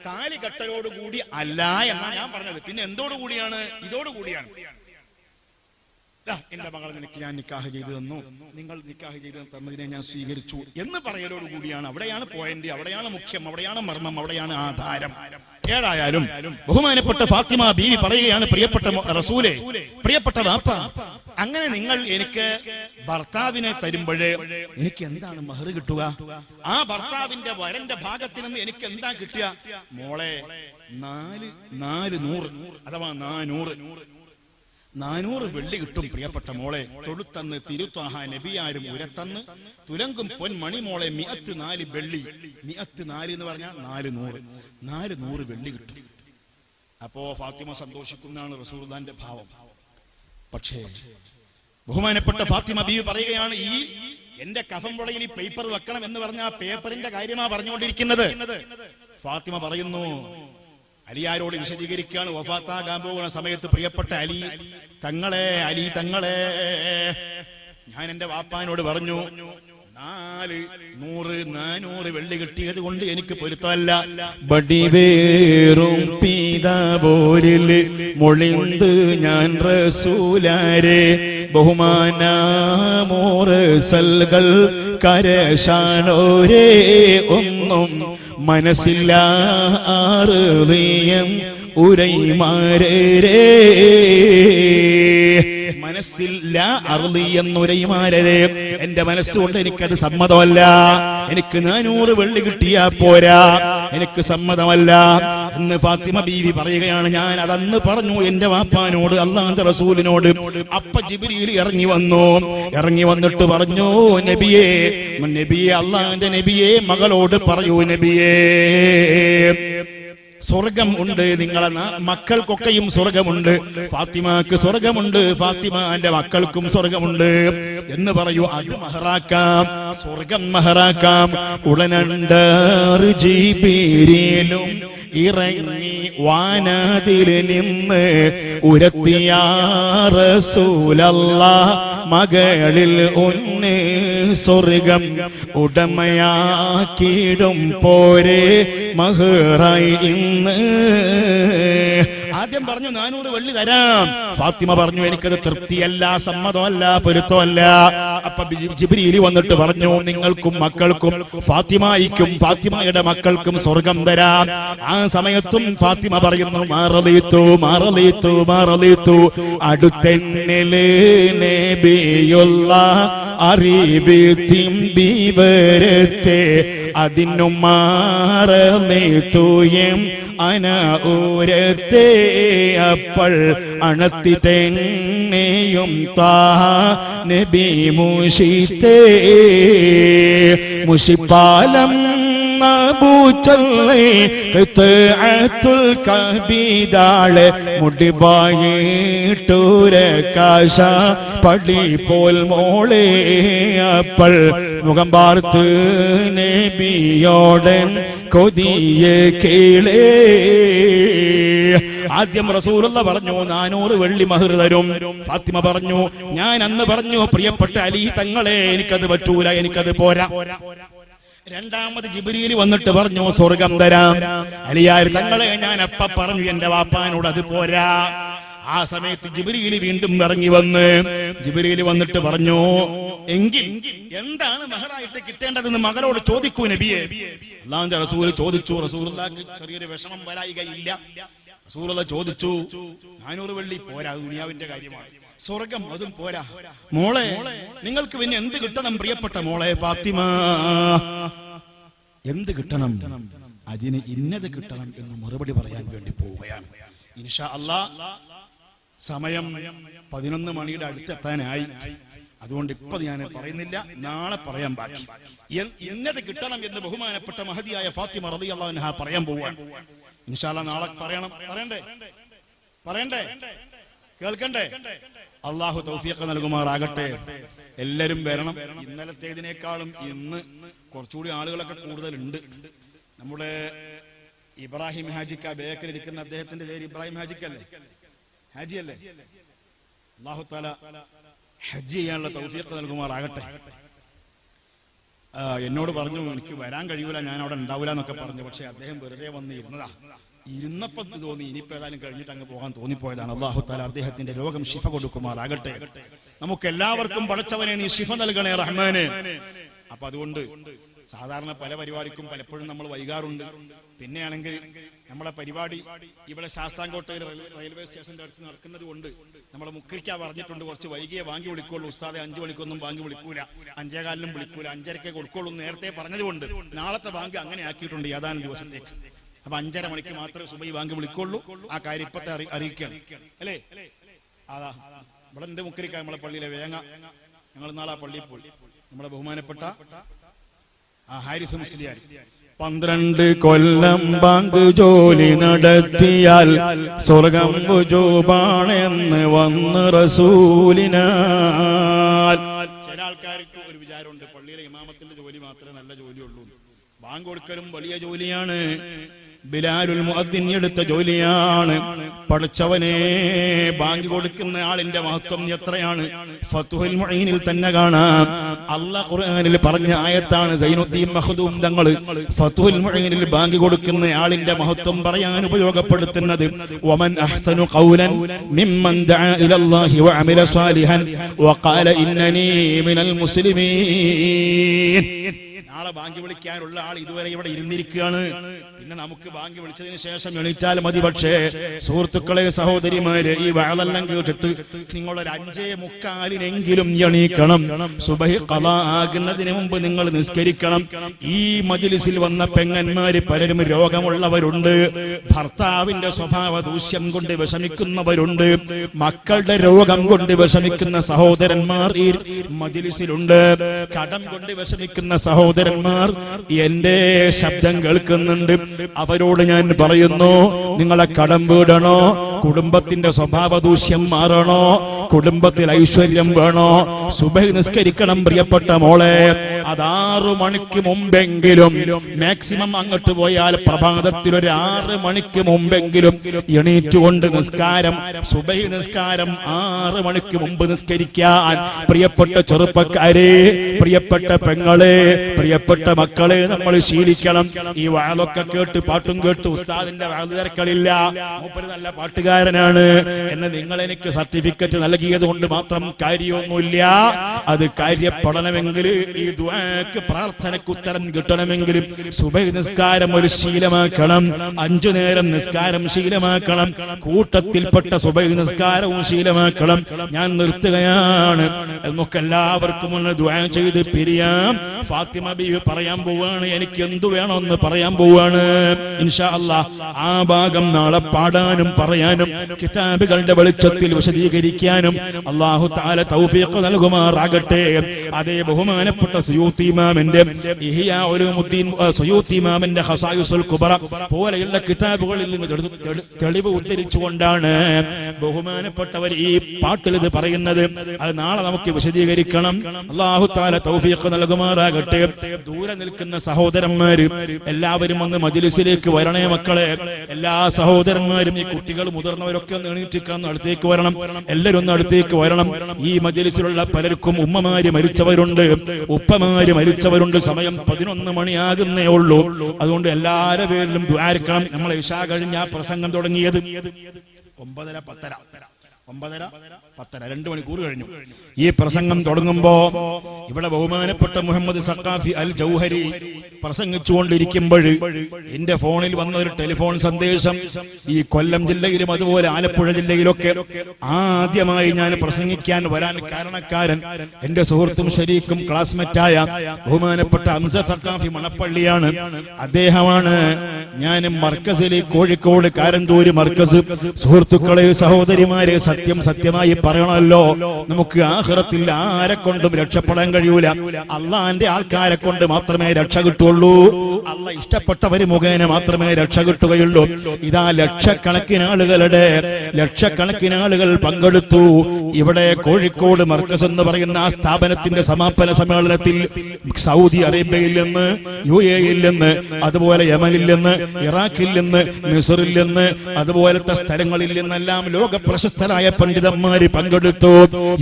താലി കെട്ടലോടുകൂടി അല്ല എന്നാണ് ഞാൻ പറഞ്ഞത്. പിന്നെ എന്തോടുകൂടിയാണ്? ഇതോടുകൂടിയാണ്. എന്റെ മകളെ നിനക്ക് ഞാൻ നിക്കാഹ് ചെയ്തു തന്നു, നിങ്ങൾ നിക്കാഹ് ചെയ്തു തന്നതിനെ ഞാൻ സ്വീകരിച്ചു എന്ന് പറയലോടുകൂടിയാണ്. അവിടെയാണ് പോയിന്റ്, അവിടെയാണ് മുഖ്യം, അവിടെയാണ് മർമ്മം, അവിടെയാണ് ആധാരം. ഏതായാലും ബഹുമാനപ്പെട്ട ഫാത്തിമ ബീവി പറയുകയാണ്, പ്രിയപ്പെട്ട റസൂലേ, പ്രിയപ്പെട്ട വാപ്പ, അങ്ങനെ നിങ്ങൾ എനിക്ക് ഭർത്താവിനെ തരുമ്പോഴേ എനിക്ക് എന്താണ് മഹർ കിട്ടുക? ആ ഭർത്താവിന്റെ വരന്റെ ഭാഗത്തിൽ നിന്ന് എനിക്ക് എന്താ കിട്ടുക? മോളെ 400 അഥവാ 400 വെള്ളി കിട്ടും പ്രിയപ്പെട്ട മോളെ. തൊഴുത്തന്ന് തിരുത്വാഹ നബിയാരും ഉരത്തന്ന് തുലങ്കും പൊന്മണി മോളെ 104 വെള്ളി. 104 എന്ന് പറഞ്ഞാൽ 400 വെള്ളി കിട്ടും. അപ്പോ ഫാത്തിമ സന്തോഷിക്കുന്നതാണ് റസൂലുള്ളാഹിന്റെ ഭാവം. പക്ഷേ ബഹുമാനപ്പെട്ട ഫാത്തിമ ബീവി പറയുകയാണ്, ഈ എന്റെ കഫംപുടയിൽ ഈ പേപ്പർ വെക്കണം എന്ന് പറഞ്ഞ ആ പേപ്പറിന്റെ കാര്യമാ പറഞ്ഞുകൊണ്ടിരിക്കുന്നത്. ഫാത്തിമ പറയുന്നു, അലിയാരോട് വിശദീകരിക്കുകയാണ്. വഫാത്താകാൻ പോകുന്ന സമയത്ത് പ്രിയപ്പെട്ട അലി തങ്ങളെ ഞാൻ എന്റെ വാപ്പാനോട് പറഞ്ഞു, 400 വെള്ളി കിട്ടിയത് കൊണ്ട് എനിക്ക് പൊരുത്തമല്ല. ബടിവേറും പീതാവോരിൽ മൊളിന്ത് ഞാൻ റസൂലാരെ ബഹുമാനമോറസൽകൾ കരശാനോരേ ഒന്നും മനസ്സില്ല ആറിയം ഉരൈമാരേ മനസ്സില്ല അറുതിയെന്നുരൈമാരേ. എന്റെ മനസ്സുകൊണ്ട് എനിക്കത് സമ്മതമല്ല. എനിക്ക് 400 വെള്ളി കിട്ടിയാ പോരാ, എനിക്ക് സമ്മതമല്ല എന്ന് ഫാത്തിമ ബീവി പറയുകയാണ്. ഞാൻ അതന്ന് പറഞ്ഞു എന്റെ വാപ്പാനോട്, അല്ലാഹുവിന്റെ റസൂലിനോട്. അപ്പ ജിബ്രീൽ ഇറങ്ങി വന്നിട്ട് പറഞ്ഞു, നബിയേ, അല്ലാഹുവിന്റെ നബിയേ, മകളോട് പറയൂ നബിയേ, സ്വർഗം ഉണ്ട്, നിങ്ങളെ മക്കൾക്കൊക്കെയും സ്വർഗമുണ്ട്, ഫാത്തിമക്ക് സ്വർഗമുണ്ട്, ഫാത്തിമാന്റെ മക്കൾക്കും സ്വർഗമുണ്ട് എന്ന് പറയൂ. അത് മഹറാക്കാം, സ്വർഗം മഹറാക്കാം. ഉടനണ്ടാറ് ജിബ്രീലും ഇറങ്ങി വാനതിൽ നിന്ന് ഉരത്തിയ റസൂലല്ലാഹ് മകളിൽ ഒന്ന് സ്വർഗം ഉടമയാക്കിടും പോരെ മഹറായി ഇന്ന്. ആദ്യം പറഞ്ഞു 400 വെള്ളി തരാം. ഫാത്തിമ പറഞ്ഞു, എനിക്കത് തൃപ്തിയല്ല, സമ്മതമല്ല, പൊരുത്തമല്ല. അപ്പൊ ജിബ്രീൽ വന്നിട്ട് പറഞ്ഞു, നിങ്ങൾക്കും മക്കൾക്കും ഫാത്തിമയ്ക്കും ഫാത്തിമയുടെ മക്കൾക്കും സ്വർഗം തരാം. ആ സമയത്തും ഫാത്തിമ പറയുന്നു, മാറലീത്തു അടുത്തെന്നില് നബിയുള്ള അറിവിത്തിം വിവരത്തെ അതിനും മാറലീത്തുയം അനൂരത്തെ അപ്പോൾ അണത്തിട്ടെന്നെയും താ നബി മുഷിപ്പാലം കബീദാള് മുടിവായിട്ടൂരകാശ പടി പോൽ മോളെ അപ്പോൾ മുഖം പാർത്ത് നബിയോടൻ കൊതിയെ കേളേ. ആദ്യം റസൂലുള്ള പറഞ്ഞു 400 വെള്ളി മഹർ തരും. ഫാത്തിമ പറഞ്ഞു, ഞാൻ അന്ന് പറഞ്ഞു പ്രിയപ്പെട്ട അലി തങ്ങളെ, എനിക്കത് പറ്റൂല, എനിക്കത് പോരാ. രണ്ടാമത് ജിബ്രീൽ വന്നിട്ട് പറഞ്ഞു, സ്വർഗം തരാം. അലിയാർ തങ്ങളെ, ഞാൻ അപ്പ പറഞ്ഞു എന്റെ വാപ്പാനോട് അത് പോരാ. ആ സമയത്ത് ജിബ്രീൽ വീണ്ടും ഇറങ്ങി ജിബ്രീൽ വന്നിട്ട് പറഞ്ഞു, എങ്കിൽ എന്താണ് മഹറായിട്ട് കിട്ടേണ്ടതെന്ന് മകളോട് ചോദിക്കൂ നബിയെ. അല്ലാഹുവിന്റെ റസൂൽ ചോദിച്ചു. റസൂലുള്ളാഹിക്ക് ചെറിയൊരു വിഷമം വരായികയില്ല. റസൂലുള്ള ചോദിച്ചു, 400 വെള്ളി പോരാ, ദുനിയാവിന്റെ കാര്യമാണ്, സ്വർഗം അതും പോരാ, മോളെ നിങ്ങൾക്ക് പിന്നെ എന്ത് കിട്ടണം പ്രിയപ്പെട്ട മോളെ ഫാത്തിമ? എന്ത് കിട്ടണം? അതിന് ഇന്നത് കിട്ടണം എന്ന് മറുപടി പറയാൻ വേണ്ടി പോവുകയാണ്. ഇൻഷാ അല്ലാഹ് സമയം 11 മണിയുടെ അടുത്തെത്താനായി. അതുകൊണ്ട് ഇപ്പൊ ഞാൻ പറയുന്നില്ല, നാളെ പറയാൻ ബാക്കി. ഇന്നത് കിട്ടണം എന്ന് ബഹുമാനപ്പെട്ട മഹദിയായ ഫാത്തിമ റളിയല്ലാഹു അൻഹ പറയാൻ പോവാണ്. ഇൻഷാ അല്ലാഹ് നാളെ പറയണം. പറയണ്ടേ കേൾക്കണ്ടേ? അള്ളാഹു തൗഫീഖ് നൽകുമാറാകട്ടെ. എല്ലാരും വരണം. ഇന്നലത്തേതിനേക്കാളും ഇന്ന് കുറച്ചുകൂടി ആളുകളൊക്കെ കൂടുതലുണ്ട്. നമ്മുടെ ഇബ്രാഹിം ഹാജിക്ക ബേക്കലിരിക്കുന്ന അദ്ദേഹത്തിന്റെ പേര് ഇബ്രാഹിം ഹാജിക്കല്ലേ, ഹാജിയല്ലേ? അല്ലാഹു തആല ഹജ്ജ് ചെയ്യാനുള്ള തൗഫീഖ് നൽകുമാറാകട്ടെ. എന്നോട് പറഞ്ഞു എനിക്ക് വരാൻ കഴിയൂല, ഞാൻ അവിടെ ഉണ്ടാവില്ല എന്നൊക്കെ പറഞ്ഞു. പക്ഷെ അദ്ദേഹം വെറുതെ വന്ന് ഇരുന്നപ്പോ തോന്നി ഇനിയിപ്പോ ഏതായാലും കഴിഞ്ഞിട്ട് അങ്ങ് പോകാൻ തോന്നിപ്പോയതാണ്. അല്ലാഹു തആല അദ്ദേഹത്തിന്റെ രോഗം ശിഫ കൊടുക്കുമാറാകട്ടെ. നമുക്ക് എല്ലാവർക്കും പടച്ചവനെ നീ ശിഫ നൽകണേ റഹ്മാനെ. അപ്പൊ അതുകൊണ്ട് സാധാരണ പല പരിപാടിക്കും പലപ്പോഴും നമ്മൾ വൈകാറുണ്ട്. പിന്നെയാണെങ്കിൽ നമ്മളെ പരിപാടി ഇവിടെ ശാസ്താംകോട്ടയിൽ റെയിൽവേ സ്റ്റേഷന്റെ അടുത്ത് നടക്കുന്നത് കൊണ്ട് നമ്മളെ മുക്കരിക്ക പറഞ്ഞിട്ടുണ്ട് കുറച്ച് വൈകിയേ ബാങ്കി വിളിക്കുള്ളൂ ഉസ്താദെ, 5 മണിക്കൊന്നും ബാങ്കി വിളിക്കൂല, 5:15 വിളിക്കൂല, 5:30 കൊടുക്കുള്ളൂ നേരത്തെ പറഞ്ഞതുകൊണ്ട് നാളത്തെ ബാങ്ക് അങ്ങനെ ആക്കിയിട്ടുണ്ട് ഏതാനും ദിവസത്തേക്ക്. അപ്പൊ 5:30 മണിക്ക് മാത്രമേ സുബഹി ബാങ്ക് വിളിക്കുള്ളൂ. ആ കാര്യം ഇപ്പത്തെ അറിയിക്കണം അല്ലേ? അതാ ഇവിടെ എന്റെ മുക്കരിക്ക നമ്മളെ പള്ളിയിലെ വേങ്ങ, ഞങ്ങൾ നാളെ ആ പള്ളിയിൽ പോയി. നമ്മുടെ ബഹുമാനപ്പെട്ട ഹാരിസ് മുസ്ലിയാർ 12 കൊല്ലം ബാങ്ക് ജോലി നടത്തിയാൽ സ്വർഗം വുജൂബാണെന്ന് വന്ന് റസൂലിനാൽ. ചില ആൾക്കാർക്ക് ഒരു വിചാരമുണ്ട് പള്ളിയിലെ ഇമാമത്തിന്റെ ജോലി മാത്രമേ നല്ല ജോലിയുള്ളൂ. ബാങ്ക് കൊടുക്കലും വലിയ ജോലിയാണ്. ബിലാലുൽ മുഅദ്ദിൻ എടുത്ത ജോലിയാണ്. പഠിച്ചവനെ ബാങ്ക് കൊടുക്കുന്ന ആളിന്റെ മഹത്വം എത്രയാണ്? ഫത്ഹുൽ മുഈനിൽ തന്നെ കാണാം. അല്ലാഹ് ഖുർആനിൽ പറഞ്ഞ ആയത്താണ് സൈനുദ്ദീൻ മഖ്ദൂം തങ്ങൾ ഫത്ഹുൽ മുഈനിൽ ബാങ്ക് കൊടുക്കുന്ന ആളിന്റെ മഹത്വം പറയാൻ ഉപയോഗപ്പെടുത്തുന്നത് വമൻ അഹ്സനു ഖൗലൻ മിമ്മൻ ദഅ ഇലല്ലാഹി വഅമില സാലിഹൻ വഖാല ഇന്നനീ മിനൽ മുസ്ലിമീൻ. നാളെ ബാങ്ക് വിളിക്കാനുള്ള ആൾ ഇതുവരെ ഇവിടെ ഇരുന്നിരിക്കുകയാണ്. പിന്നെ നമുക്ക് ബാങ്ക് വിളിച്ചതിന് ശേഷം എണീറ്റാൽ മതി. പക്ഷേ സുഹൃത്തുക്കളെ, സഹോദരിമാരെ, ഈ വഅളെല്ലാം കേട്ടിട്ട് നിങ്ങളൊരു 5:45 എണീക്കണം. സുബഹി ഖളാ ആകുന്നതിന് മുമ്പ് നിങ്ങൾ നിസ്കരിക്കണം. ഈ മജ്ലിസിൽ വന്ന പെങ്ങന്മാര് പലരും രോഗമുള്ളവരുണ്ട്, ഭർത്താവിന്റെ സ്വഭാവ ദൂഷ്യം കൊണ്ട് വിഷമിക്കുന്നവരുണ്ട്, മക്കളുടെ രോഗം കൊണ്ട് വിഷമിക്കുന്ന സഹോദരന്മാർ ഈ മജ്ലിസിലുണ്ട്, കടം കൊണ്ട് വിഷമിക്കുന്ന സഹോദരന്മാർ എന്റെ ശബ്ദം കേൾക്കുന്നുണ്ട്. അവരോട് ഞാൻ പറയുന്നു, നിങ്ങളെ കടം വീടണോ? കുടുംബത്തിന്റെ സ്വഭാവ ദൂഷ്യം മാറണോ? കുടുംബത്തിൽ ഐശ്വര്യം വേണോ? സുബഹി നിസ്കരിക്കണം പ്രിയപ്പെട്ട മോളെ. അത് 6 മണിക്ക് മുമ്പെങ്കിലും, മാക്സിമം അങ്ങോട്ട് പോയാൽ പ്രഭാതത്തിൽ ഒരു 6 മണിക്ക് മുമ്പെങ്കിലും എണീറ്റുകൊണ്ട് നിസ്കാരം, സുബഹി നിസ്കാരം 6 മണിക്ക് മുമ്പ് നിസ്കരിക്കാൻ പ്രിയപ്പെട്ട ചെറുപ്പക്കാരെ, പ്രിയപ്പെട്ട പെങ്ങളെ, പ്രിയപ്പെട്ട മക്കളെ നമ്മൾ ശീലിക്കണം. ഈ വഅലൊക്കെ കേട്ട് പാട്ടും കേട്ട് ഉസ്താദിന്റെ വഅല് തിരക്കളില്ല, മൂപ്പര് നല്ല പാട്ടുകാരനാണ് എന്ന് നിങ്ങൾ എനിക്ക് സർട്ടിഫിക്കറ്റ് നൽകിയത് കൊണ്ട് മാത്രം കാര്യമൊന്നുമില്ല. അത് കാര്യപ്പെടണമെങ്കിൽ, ഈ ദുആക്ക് പ്രാർത്ഥനയ്ക്ക് ഉത്തരം കിട്ടണമെങ്കിൽ സുബഹി നിസ്കാരം ഒരു ശീലമാക്കണം. 5 നേരം നിസ്കാരം ശീലമാക്കണം. കൂട്ടത്തിൽപ്പെട്ട സുബഹി നിസ്കാരവും ശീലമാക്കണം. ഞാൻ നിർത്തുകയാണ്. നമുക്കെല്ലാവർക്കും ഒന്ന് ദുആ ചെയ്ത് പിരിയാം. ഫാത്തിമ ബീവി പറയാൻ പോവാണ്, എനിക്ക് എന്തു വേണമെന്ന് പറയാൻ പോവാണ്. ഇൻഷാ അല്ലാഹ് ആ ഭാഗം നാളെ പാടാനും പറയാനും കിതാബുകളുടെ വെളിച്ചത്തിൽ വിശദീകരിക്കാനും അല്ലാഹു തആല തൗഫീഖ് നൽകുമാറാകട്ടെ. അതേ ബഹുമാനപ്പെട്ട സുയൂത്തി ഇമാമിന്റെ ഇഹ്യാ ഉലൂമുദ്ദീൻ, സുയൂത്തി ഇമാമിന്റെ ഖസായിസുൽ കുബ്ര പോലെയുള്ള കിതാബുകളിൽ നിന്ന് തെളിവ് ഉദ്ധരിച്ചുകൊണ്ടാണ് ബഹുമാനപ്പെട്ടവർ ഈ പാട്ടിൽ ഇത് പറയുന്നത്. അത് നാളെ നമുക്ക് വിശദീകരിക്കണം. അല്ലാഹു തആല തൗഫീഖ് നൽകുമാറാകട്ടെ. ദൂരെ നിൽക്കുന്ന സഹോദരന്മാര് എല്ലാവരും ഒന്ന് മജ്ലിസിലേക്ക് വരണേ മക്കളെ. എല്ലാ സഹോദരന്മാരും, ഈ കുട്ടികൾ മുതിർന്നവരൊക്കെ ഒന്ന് എണീറ്റിക്കണം, അടുത്തേക്ക് വരണം. എല്ലാവരും ഒന്ന് അടുത്തേക്ക് വരണം. ഈ മജ്ലിസിലുള്ള പലർക്കും ഉമ്മമാര് മരിച്ചവരുണ്ട്, ഉപ്പമാര് മരിച്ചവരുണ്ട്. സമയം 11 മണിയാകുന്നേ ഉള്ളൂ. അതുകൊണ്ട് എല്ലാവരുടെ പേരിലും ദുആ ചെയ്യണം. നമ്മളെ ഇശാ കഴിഞ്ഞ ആ പ്രസംഗം തുടങ്ങിയത് 9:10 9:30 10:30 2 മണിക്കൂർ കഴിഞ്ഞു. ഈ പ്രസംഗം തുടങ്ങുമ്പോ ഇവിടെ ബഹുമാനപ്പെട്ട മുഹമ്മദ് സഖാഫി അൽ ജൗഹരി പ്രസംഗിച്ചുകൊണ്ടിരിക്കുമ്പോൾ എന്റെ ഫോണിൽ വന്ന ഒരു ടെലിഫോൺ സന്ദേശം, ഈ കൊല്ലം ജില്ലയിലും അതുപോലെ ആലപ്പുഴ ജില്ലയിലൊക്കെ ആദ്യമായി ഞാൻ പ്രസംഗിക്കാൻ വരാൻ കാരണക്കാരൻ എന്റെ സുഹൃത്തും ശരീക്കും ക്ലാസ്മേറ്റായ ബഹുമാനപ്പെട്ട ഹംസ സഖാഫി മണപ്പള്ളിയാണ്. അദ്ദേഹമാണ് ഞാൻ മർക്കസിലെ കോഴിക്കോട് കാരന്തൂര് മർക്കസ്. സുഹൃത്തുക്കളെ, സഹോദരിമാരെ, സത്യമായി പറയണമല്ലോ, നമുക്ക് ആഖിറത്തിൽ ആരെ കൊണ്ടും രക്ഷപ്പെടാൻ കഴിയൂല. അള്ളാന്റെ ആൾക്കാരെ കൊണ്ട് മാത്രമേ രക്ഷ കിട്ടുള്ളൂ. അള്ള ഇഷ്ടപ്പെട്ടവര് മുഖേന മാത്രമേ രക്ഷ കിട്ടുകയുള്ളൂ. ഇതാ ലക്ഷക്കണക്കിന് ആളുകൾ പങ്കെടുത്തു. ഇവിടെ കോഴിക്കോട് മർക്കസ് എന്ന് പറയുന്ന ആ സ്ഥാപനത്തിന്റെ സമാപന സമ്മേളനത്തിൽ സൗദി അറേബ്യയിൽ നിന്ന്, UAE-യിൽ നിന്ന്, അതുപോലെ യമനിൽ നിന്ന്, ഇറാഖിൽ നിന്ന്, മിസ്റിൽ നിന്ന്, അതുപോലത്തെ സ്ഥലങ്ങളിൽ നിന്നെല്ലാം ലോക പ്രശസ്തരായ പണ്ഡിതന്മാര് പങ്കെടുത്തു.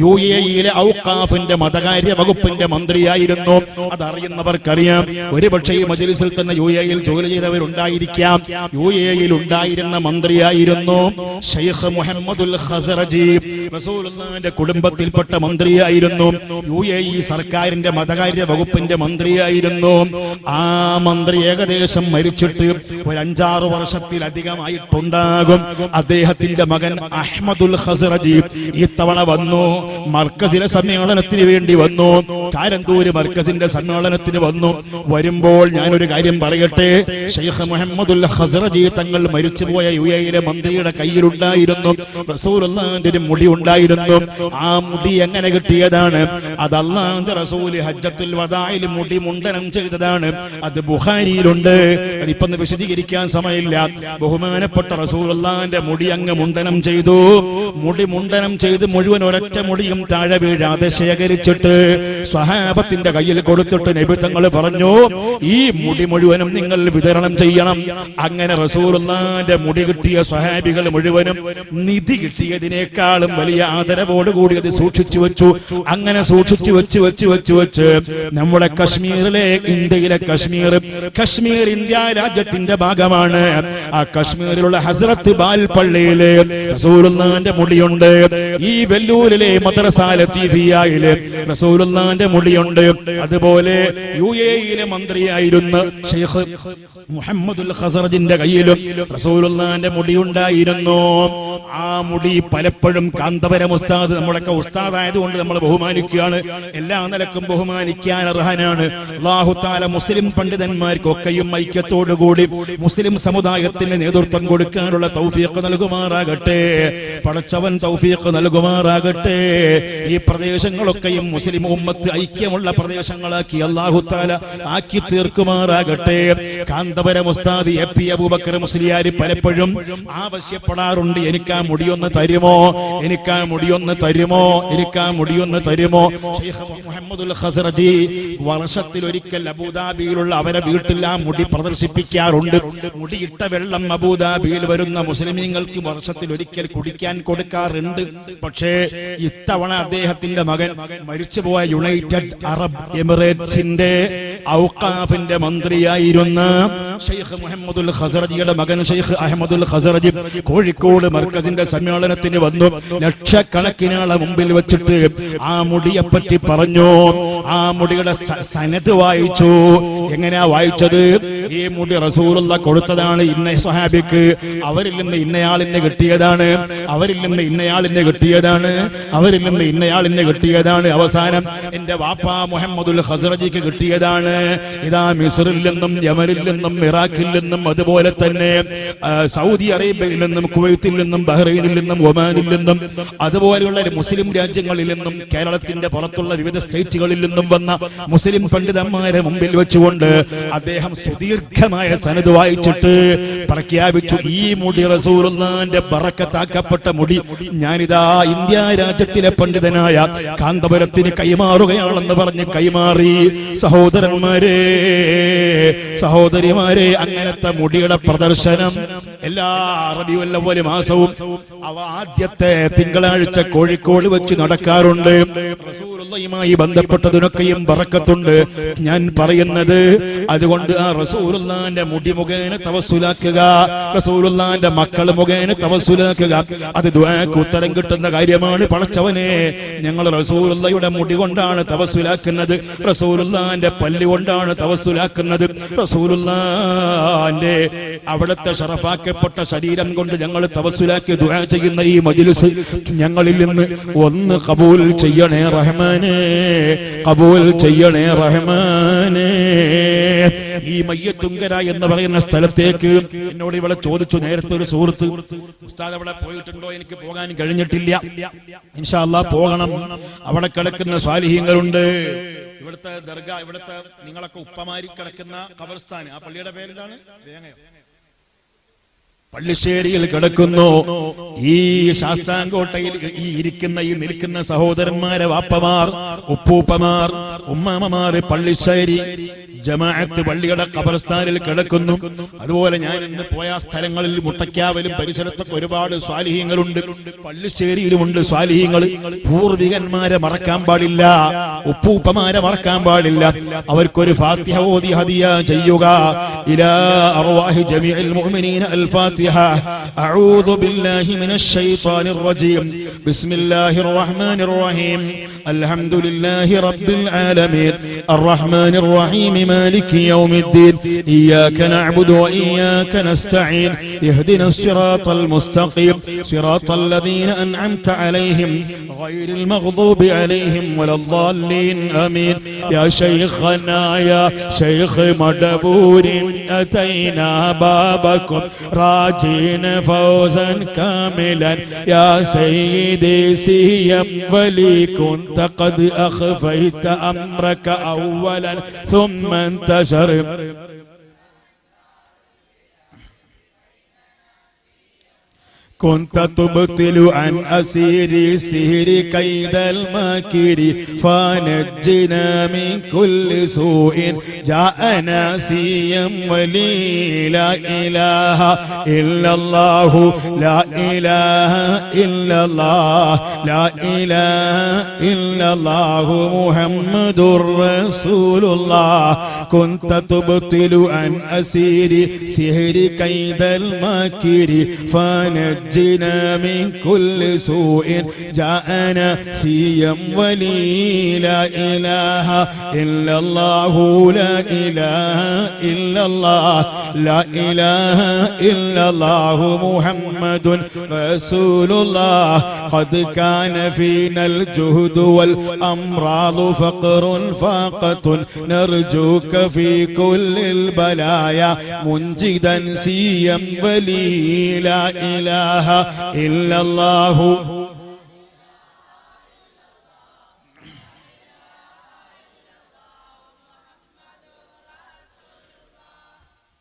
UAE-യിലെ ഔഖാഫിന്റെ മതകാര്യ വകുപ്പിന്റെ മന്ത്രിയായിരുന്നു. അതറിയുന്നവർക്കറിയാം. ഒരുപക്ഷെ ഈ മജ്ലിസിൽ തന്നെ UAE-യിൽ ജോലി ചെയ്തവരുണ്ടായിരിക്കാം. UAE-യിൽ ഉണ്ടായിരുന്ന മന്ത്രിയായിരുന്നു ഷെയ്ഖ് മുഹമ്മദുൽ ഖസറജി. റസൂലുള്ളാഹിന്റെ കുടുംബത്തിൽപ്പെട്ട മന്ത്രിയായിരുന്നു. UAE സർക്കാരിന്റെ മതകാര്യ വകുപ്പിന്റെ മന്ത്രിയായിരുന്നു. ആ മന്ത്രി ഏകദേശം മരിച്ചിട്ട് ഒരു 5-6 വർഷത്തിലധികമായിട്ടുണ്ടാകും. അദ്ദേഹത്തിന്റെ മകൻ അഹ്മദുൽ ഖസറജി ഇത്തവണ വന്നു. മർക്കസിലെ സമ്മേളനത്തിന് വേണ്ടി വന്നു. കാരന്തൂര് മർക്കസിന്റെ സമ്മേളനത്തിന് വന്നു. വരുമ്പോൾ ഞാനൊരു കാര്യം പറയട്ടെ. ഷെയ്ഖ് മുഹമ്മദുൽ ഖസറജി തങ്ങൾ മരിച്ചുപോയ UAE-യിലെ മന്ത്രിയുടെ കയ്യിലുണ്ടായിരുന്നു റസൂലുള്ളാഹിന്റെ ഒരു മുടി ഉണ്ടായിരുന്നു. ആ മുടി എങ്ങനെ കിട്ടിയതാണ്? അത് അല്ലാഹുവിന്റെ റസൂല് ഹജ്ജത്തുൽ വദാഇൽ മുടി മുണ്ടനം ചെയ്തതാണ്. അത് ബുഖാരിയിലുണ്ട്. അതിപ്പം വിശദീകരിക്കാൻ സമയമില്ല. ബഹുമാനപ്പെട്ട റസൂലുള്ളാഹിന്റെ മുടി അങ്ങ് മുണ്ടനം ചെയ്തു. മുടി മുണ്ടനം ചെയ്ത് മുഴുവൻ ഒരൊറ്റ മുടിയും താഴെ വീഴാതെ ശേഖരിച്ചിട്ട് സ്വഹാബത്തിന്റെ കയ്യിൽ കൊടുത്തിട്ട് നബി തങ്ങൾ പറഞ്ഞു, ഈ മുടി മുഴുവനും നിങ്ങൾ വിതരണം ചെയ്യണം. അങ്ങനെ റസൂലുള്ളാഹിന്റെ മുടി കിട്ടിയ സ്വഹാബികൾ മുഴുവനും നിധി കിട്ടിയതിനേക്കാളും വലിയ ആദരവോടുകൂടി അത് സൂക്ഷിച്ചു വെച്ചു. അങ്ങനെ സൂക്ഷിച്ചു വെച്ച് നമ്മുടെ കശ്മീരിലെ, ഇന്ത്യയിലെ കശ്മീർ ഇന്ത്യ രാജ്യത്തിന്റെ ഭാഗമാണ്. ആ കശ്മീരിലുള്ള ഹസ്രത്ത് ബാൽ പള്ളിയിലെ റസൂലുള്ളാഹിന്റെ മുടിയുണ്ട്. ഈ വെല്ലൂരിലെ മദ്രസ ലത്തീഫിയയിലെ റസൂലുള്ളാഹിന്റെ മുടിയുണ്ട്. അതുപോലെ UAE-യിലെ മന്ത്രിയായിരുന്ന ഷെയ്ഖ് മുഹമ്മദുൽ ഖസറജിന്റെ കയ്യിലും റസൂലുള്ളാഹിന്റെ മുടി ഉണ്ടായിരുന്നു. ആ മുടി പലപ്പോഴും കാന്തപുരം ഉസ്താദ്, നമ്മളൊക്കെ ഉസ്താദായതുകൊണ്ട് നമ്മൾ ബഹുമാനിക്കുകയാണ്. എല്ലാ നിലക്കും ബഹുമാനിക്കാൻ അർഹനാണ്. അല്ലാഹു തആല മുസ്ലിം പണ്ഡിതന്മാർക്കൊക്കെയും ഐക്യത്തോടുകൂടി മുസ്ലിം സമുദായത്തിന് നേതൃത്വം കൊടുക്കാനുള്ള തൗഫീഖ് നൽകുമാറാകട്ടെ. പടച്ചവൻ തൗഫീഖ് നൽകുമാറാകട്ടെ. ഈ പ്രദേശങ്ങളൊക്കെയും മുസ്ലിം ഉമ്മത്ത് ഐക്യമുള്ള പ്രദേശങ്ങളാക്കി അല്ലാഹു തആല ആക്കി തീർക്കുമാറാകട്ടെ. കാന്തപുരം ഉസ്താദ് AP അബൂബക്കർ മുസ്ലിയാർ പലപ്പോഴും ആവശ്യപ്പെടാറുണ്ട്, എനിക്കാ മുടിയൊന്ന് തരുമോ, എനിക്കാ മുടിയൊന്ന് തരുമോ, എനിക്കാ മുടിയൊന്ന് തരുമോ. ഷെയ്ഖ് മുഹമ്മദുൽ ഖസറജി വർഷത്തിൽ ഒരിക്കൽ അബൂദാബിയിലുള്ള അവരെ വീട്ടിൽ ആ മുടി പ്രദർശിപ്പിക്കാറുണ്ട്. മുടിയിട്ട വെള്ളം അബൂദാബിയിൽ വരുന്ന മുസ്ലിമീങ്ങൾക്ക് വർഷത്തിൽ ഒരിക്കൽ കുടിക്കാൻ കൊടുക്കാറുണ്ട്. പക്ഷേ ഇത്തവണ അദ്ദേഹത്തിന്റെ മകൻ മരിച്ചുപോയ യുണൈറ്റഡ് അറബ് എമിറേറ്റ്സിന്റെ ഔഖാഫിന്റെ മന്ത്രിയായിരുന്ന ഷെയ്ഖ് മുഹമ്മദുൽ ഖസറജിയുടെ മകൻ ഷെയ്ഖ് അഹമ്മദുൽ ഖസറജി കോഴിക്കോട് മർക്കസിന്റെ സമ്മേളനത്തിന് വന്നു. ലക്ഷക്കണക്കിന് ആളെ മുമ്പിൽ വെച്ചിട്ട് ആ മുടിയെ പറ്റി പറഞ്ഞു. ആ മുടിയുടെ സനദ് വായിച്ചു. എങ്ങനെയാ വായിച്ചത്? ഈ മുടി റസൂലുള്ളാഹി കൊടുത്തതാണ് ഇന്ന സ്വഹാബിക്ക്, അവരിൽ നിന്ന് ഇന്നയാളിനെ കിട്ടിയതാണ്, അവരിൽ നിന്ന് ഇന്നയാളിനെ കിട്ടിയതാണ്, അവരിൽ നിന്ന് ഇന്നയാളിനെ കിട്ടിയതാണ്. അവസാനം എന്റെ വാപ്പ മുഹമ്മദുൽ ഖസറജിക്ക് കിട്ടിയതാണ്. ഇതാ മിസ്റിൽ നിന്നും, യമനിൽ നിന്നും, ഇറാഖിൽ നിന്നും, അതുപോലെ തന്നെ സൗദി അറേബ്യയിൽ നിന്നും, കുവൈത്തിൽ നിന്നും, ബഹ്റൈനിൽ നിന്നും, ഒമാനിൽ നിന്നും, അതുപോലെയുള്ള മുസ്ലിം രാജ്യങ്ങളിൽ നിന്നും, കേരളത്തിന്റെ പുറത്തുള്ള വിവിധ സ്റ്റേറ്റുകളിൽ നിന്നും വന്ന മുസ്ലിം പണ്ഡിതന്മാരെ മുമ്പിൽ വെച്ചുകൊണ്ട് അദ്ദേഹം സുദീർഘമായ സനദ് വായിച്ചിട്ട് പ്രഖ്യാപിച്ചു, ഈ മുടി റസൂലുള്ളാഹിന്റെ ബറക്കത്താക്കപ്പെട്ട മുടി ഞാനിതാ ഇന്ത്യ രാജ്യത്തിലെ പണ്ഡിതനായ കാന്തപുരത്തിന് കൈമാറുകയാണെന്ന് പറഞ്ഞ് കൈമാറി. സഹോദരന്മാരെ, സഹോദരിമാരെ, അങ്ങനത്തെ മുടിയുടെ പ്രദർശനം എല്ലാ റബീഉൽ അവ്വൽ മാസവും അവ ആദ്യത്തെ തിങ്കളാഴ്ച കോഴിക്കോട് വെച്ച് നടക്കാറുണ്ട്. റസൂലുള്ളാഹിയുമായി ബന്ധപ്പെട്ടതിനൊക്കെയും ബറക്കത്തുണ്ട്. ഞാൻ പറയുന്നത് അതുകൊണ്ട് ആ റസൂലുള്ളാഹിന്റെ മുടി മുഖേന തവസ്സുലാക്കുക, റസൂലുള്ളാഹിന്റെ മക്കൾ മുഖേന തവസ്സുലാക്കുക, അത് ദുആക്ക് ഉത്തരം കിട്ടുന്ന കാര്യമാണ്. പടച്ചവനെ, ഞങ്ങൾ റസൂലുള്ളാഹിയുടെ മുടി കൊണ്ടാണ് തവസ്സുലാക്കുന്നത്, റസൂലുള്ളാഹിന്റെ പല്ല് കൊണ്ടാണ് തവസ്സുലാക്കുന്നത്, റസൂലുള്ളാഹിന്റെ അവിടുത്തെ ശറഫാക്കപ്പെട്ട ശരീരം കൊണ്ട് ഞങ്ങൾ തവസ്സുലാക്കി ദുആ ചെയ്യുന്ന ഈ മജ്ലിസ് ഞങ്ങളിൽ നിന്ന് ഒന്ന് ഖബൂൽ ചെയ്യണേ റഹ്മാനേ, ഖബൂൽ ചെയ്യണേ റഹ്മാനേ. ഈ മയ്യത്തുങ്കര എന്ന് പറയുന്ന സ്ഥലത്തേക്ക് എന്നോട് ഇവിടെ ചോദിച്ചു നേരത്തെ ഒരു സുഹൃത്ത്, ഉസ്താദ് അവിടെ പോയിട്ടുണ്ടോ? എനിക്ക് പോകാൻ കഴിഞ്ഞിട്ടില്ല. ഇൻഷാ അല്ലാഹ് പോകണം. അവിടെ കിടക്കുന്ന സ്വാലിഹീങ്ങളുണ്ട്. ഇവിടുത്തെ ദർഗ, ഇവിടുത്തെ നിങ്ങളൊക്കെ ഉപ്പമാരി കിടക്കുന്ന ഖബർസ്ഥാൻ, ആ പള്ളിയുടെ പേരെന്താണ്? പള്ളിശ്ശേരിയിൽ കിടക്കുന്നു. ഈ ശാസ്താംകോട്ടയിൽ ഈ ഇരിക്കുന്ന ഈ നിൽക്കുന്ന സഹോദരന്മാരെ വാപ്പമാർ, ഉപ്പൂപ്പമാർ, ഉമ്മാമമാർ പള്ളിശ്ശേരി ജമാഅത്ത് പള്ളിയുടെ ഖബർസ്ഥാനിൽ കിടക്കുന്നു. അതുപോലെ ഞാൻ ഇന്ന് പോയ സ്ഥലങ്ങളിൽ മുട്ടക്കാവിലും പരിസരത്തൊക്കെ ഒരുപാട് സ്വാലിഹീങ്ങളുണ്ട്. പള്ളിശ്ശേരിയിലുമുണ്ട് സ്വാലിഹീങ്ങൾ. പൂർവികന്മാരെ മറക്കാൻ പാടില്ല, ഉപ്പൂപ്പമാരെ മറക്കാൻ പാടില്ല. അവർക്കൊരു ഫാത്തിഹ ഓതി ഹദിയ ചെയ്യുക. ഇലാ അർവാഹി ജമീഇൽ മുഅ്മിനീന അൽ ഫാത്തിഹ. അഊദു ബില്ലാഹി മിനശ് ശൈത്വാനിർ റജീം. ബിസ്മില്ലാഹിർ റഹ്മാനിർ റഹീം. അൽഹംദുലില്ലാഹി റബ്ബിൽ ആലമീൻ. അർറഹ്മാനിർ റഹീം. مالك يوم الدين. إياك نعبد وإياك نستعين. اهدنا الصراط المستقيم. صراط الذين أنعمت عليهم غير المغضوب عليهم ولا الضالين. آمين. يا شيخنا يا شيخ مدبور أتينا بابكم راجين فوزا كاملا. يا سيدي سيم ولي كنت قد أخفيت أمرك أولا ثم انتشر. كنت تبطل عن أسير سهر كيد الماكر فنجنا من كل سوء. جاءنا سيم ولي لا إله إلا الله لا إله إلا الله لا إله إلا الله محمد رسول الله. كنت تبطل عن أسير سهر كيد الماكر فنجنا من كل سوء. جاءنا سيم ولي لا إله إلا الله لا إله إلا الله لا إله إلا الله محمد رسول الله. قد كان فينا الجهد والأمراض فقر فاقة. نرجوك في كل البلايا منجدا سيم ولي لا إله إلا الله.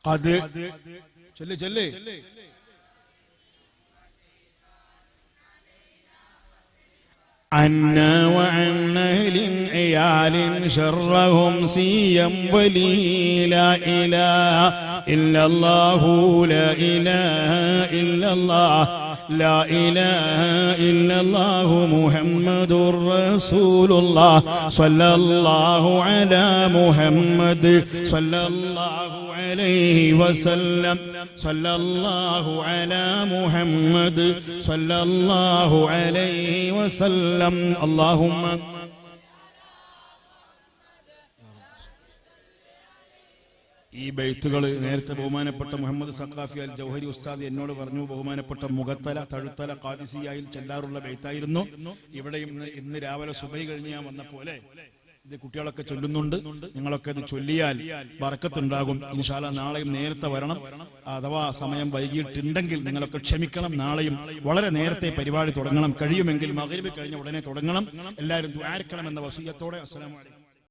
قد چلے عنا وعن أهل عيال شرهم سيم ولي لا إله إلا الله لا إله إلا الله لا إله إلا الله محمد رسول الله. صلى الله على محمد صلى الله عليه وسلم. صلى الله على محمد صلى الله عليه وسلم. اللهم ഈ ബൈത്തുകൾ നേരത്തെ ബഹുമാനപ്പെട്ട മുഹമ്മദ് സഖാഫി അൽ ജൗഹരി ഉസ്താദ് എന്നോട് പറഞ്ഞു. ബഹുമാനപ്പെട്ട മുഖത്തല തഴുത്തല ഖാദിസിയായിൽ ചെല്ലാറുള്ള ബൈത്തായിരുന്നു. ഇവിടെയും ഇന്ന് രാവിലെ സുബഹി കഴിഞ്ഞ് ഞാൻ വന്ന പോലെ ഇത് കുട്ടികളൊക്കെ ചൊല്ലുന്നുണ്ട്. നിങ്ങളൊക്കെ ഇത് ചൊല്ലിയാൽ ബർക്കത്തുണ്ടാകും. ഇൻഷാ അല്ലാഹ് നാളെയും നേരത്തെ വരണം. അഥവാ സമയം വൈകിട്ടുണ്ടെങ്കിൽ നിങ്ങളൊക്കെ ക്ഷമിക്കണം. നാളെയും വളരെ നേരത്തെ പരിപാടി തുടങ്ങണം. കഴിയുമെങ്കിൽ മഗ്രിബ് കഴിഞ്ഞ ഉടനെ തുടങ്ങണം. എല്ലാവരും ദുആ ചെയ്യണമെന്ന വസിയത്തോടെ അസ്സലാമു അലൈക്കും.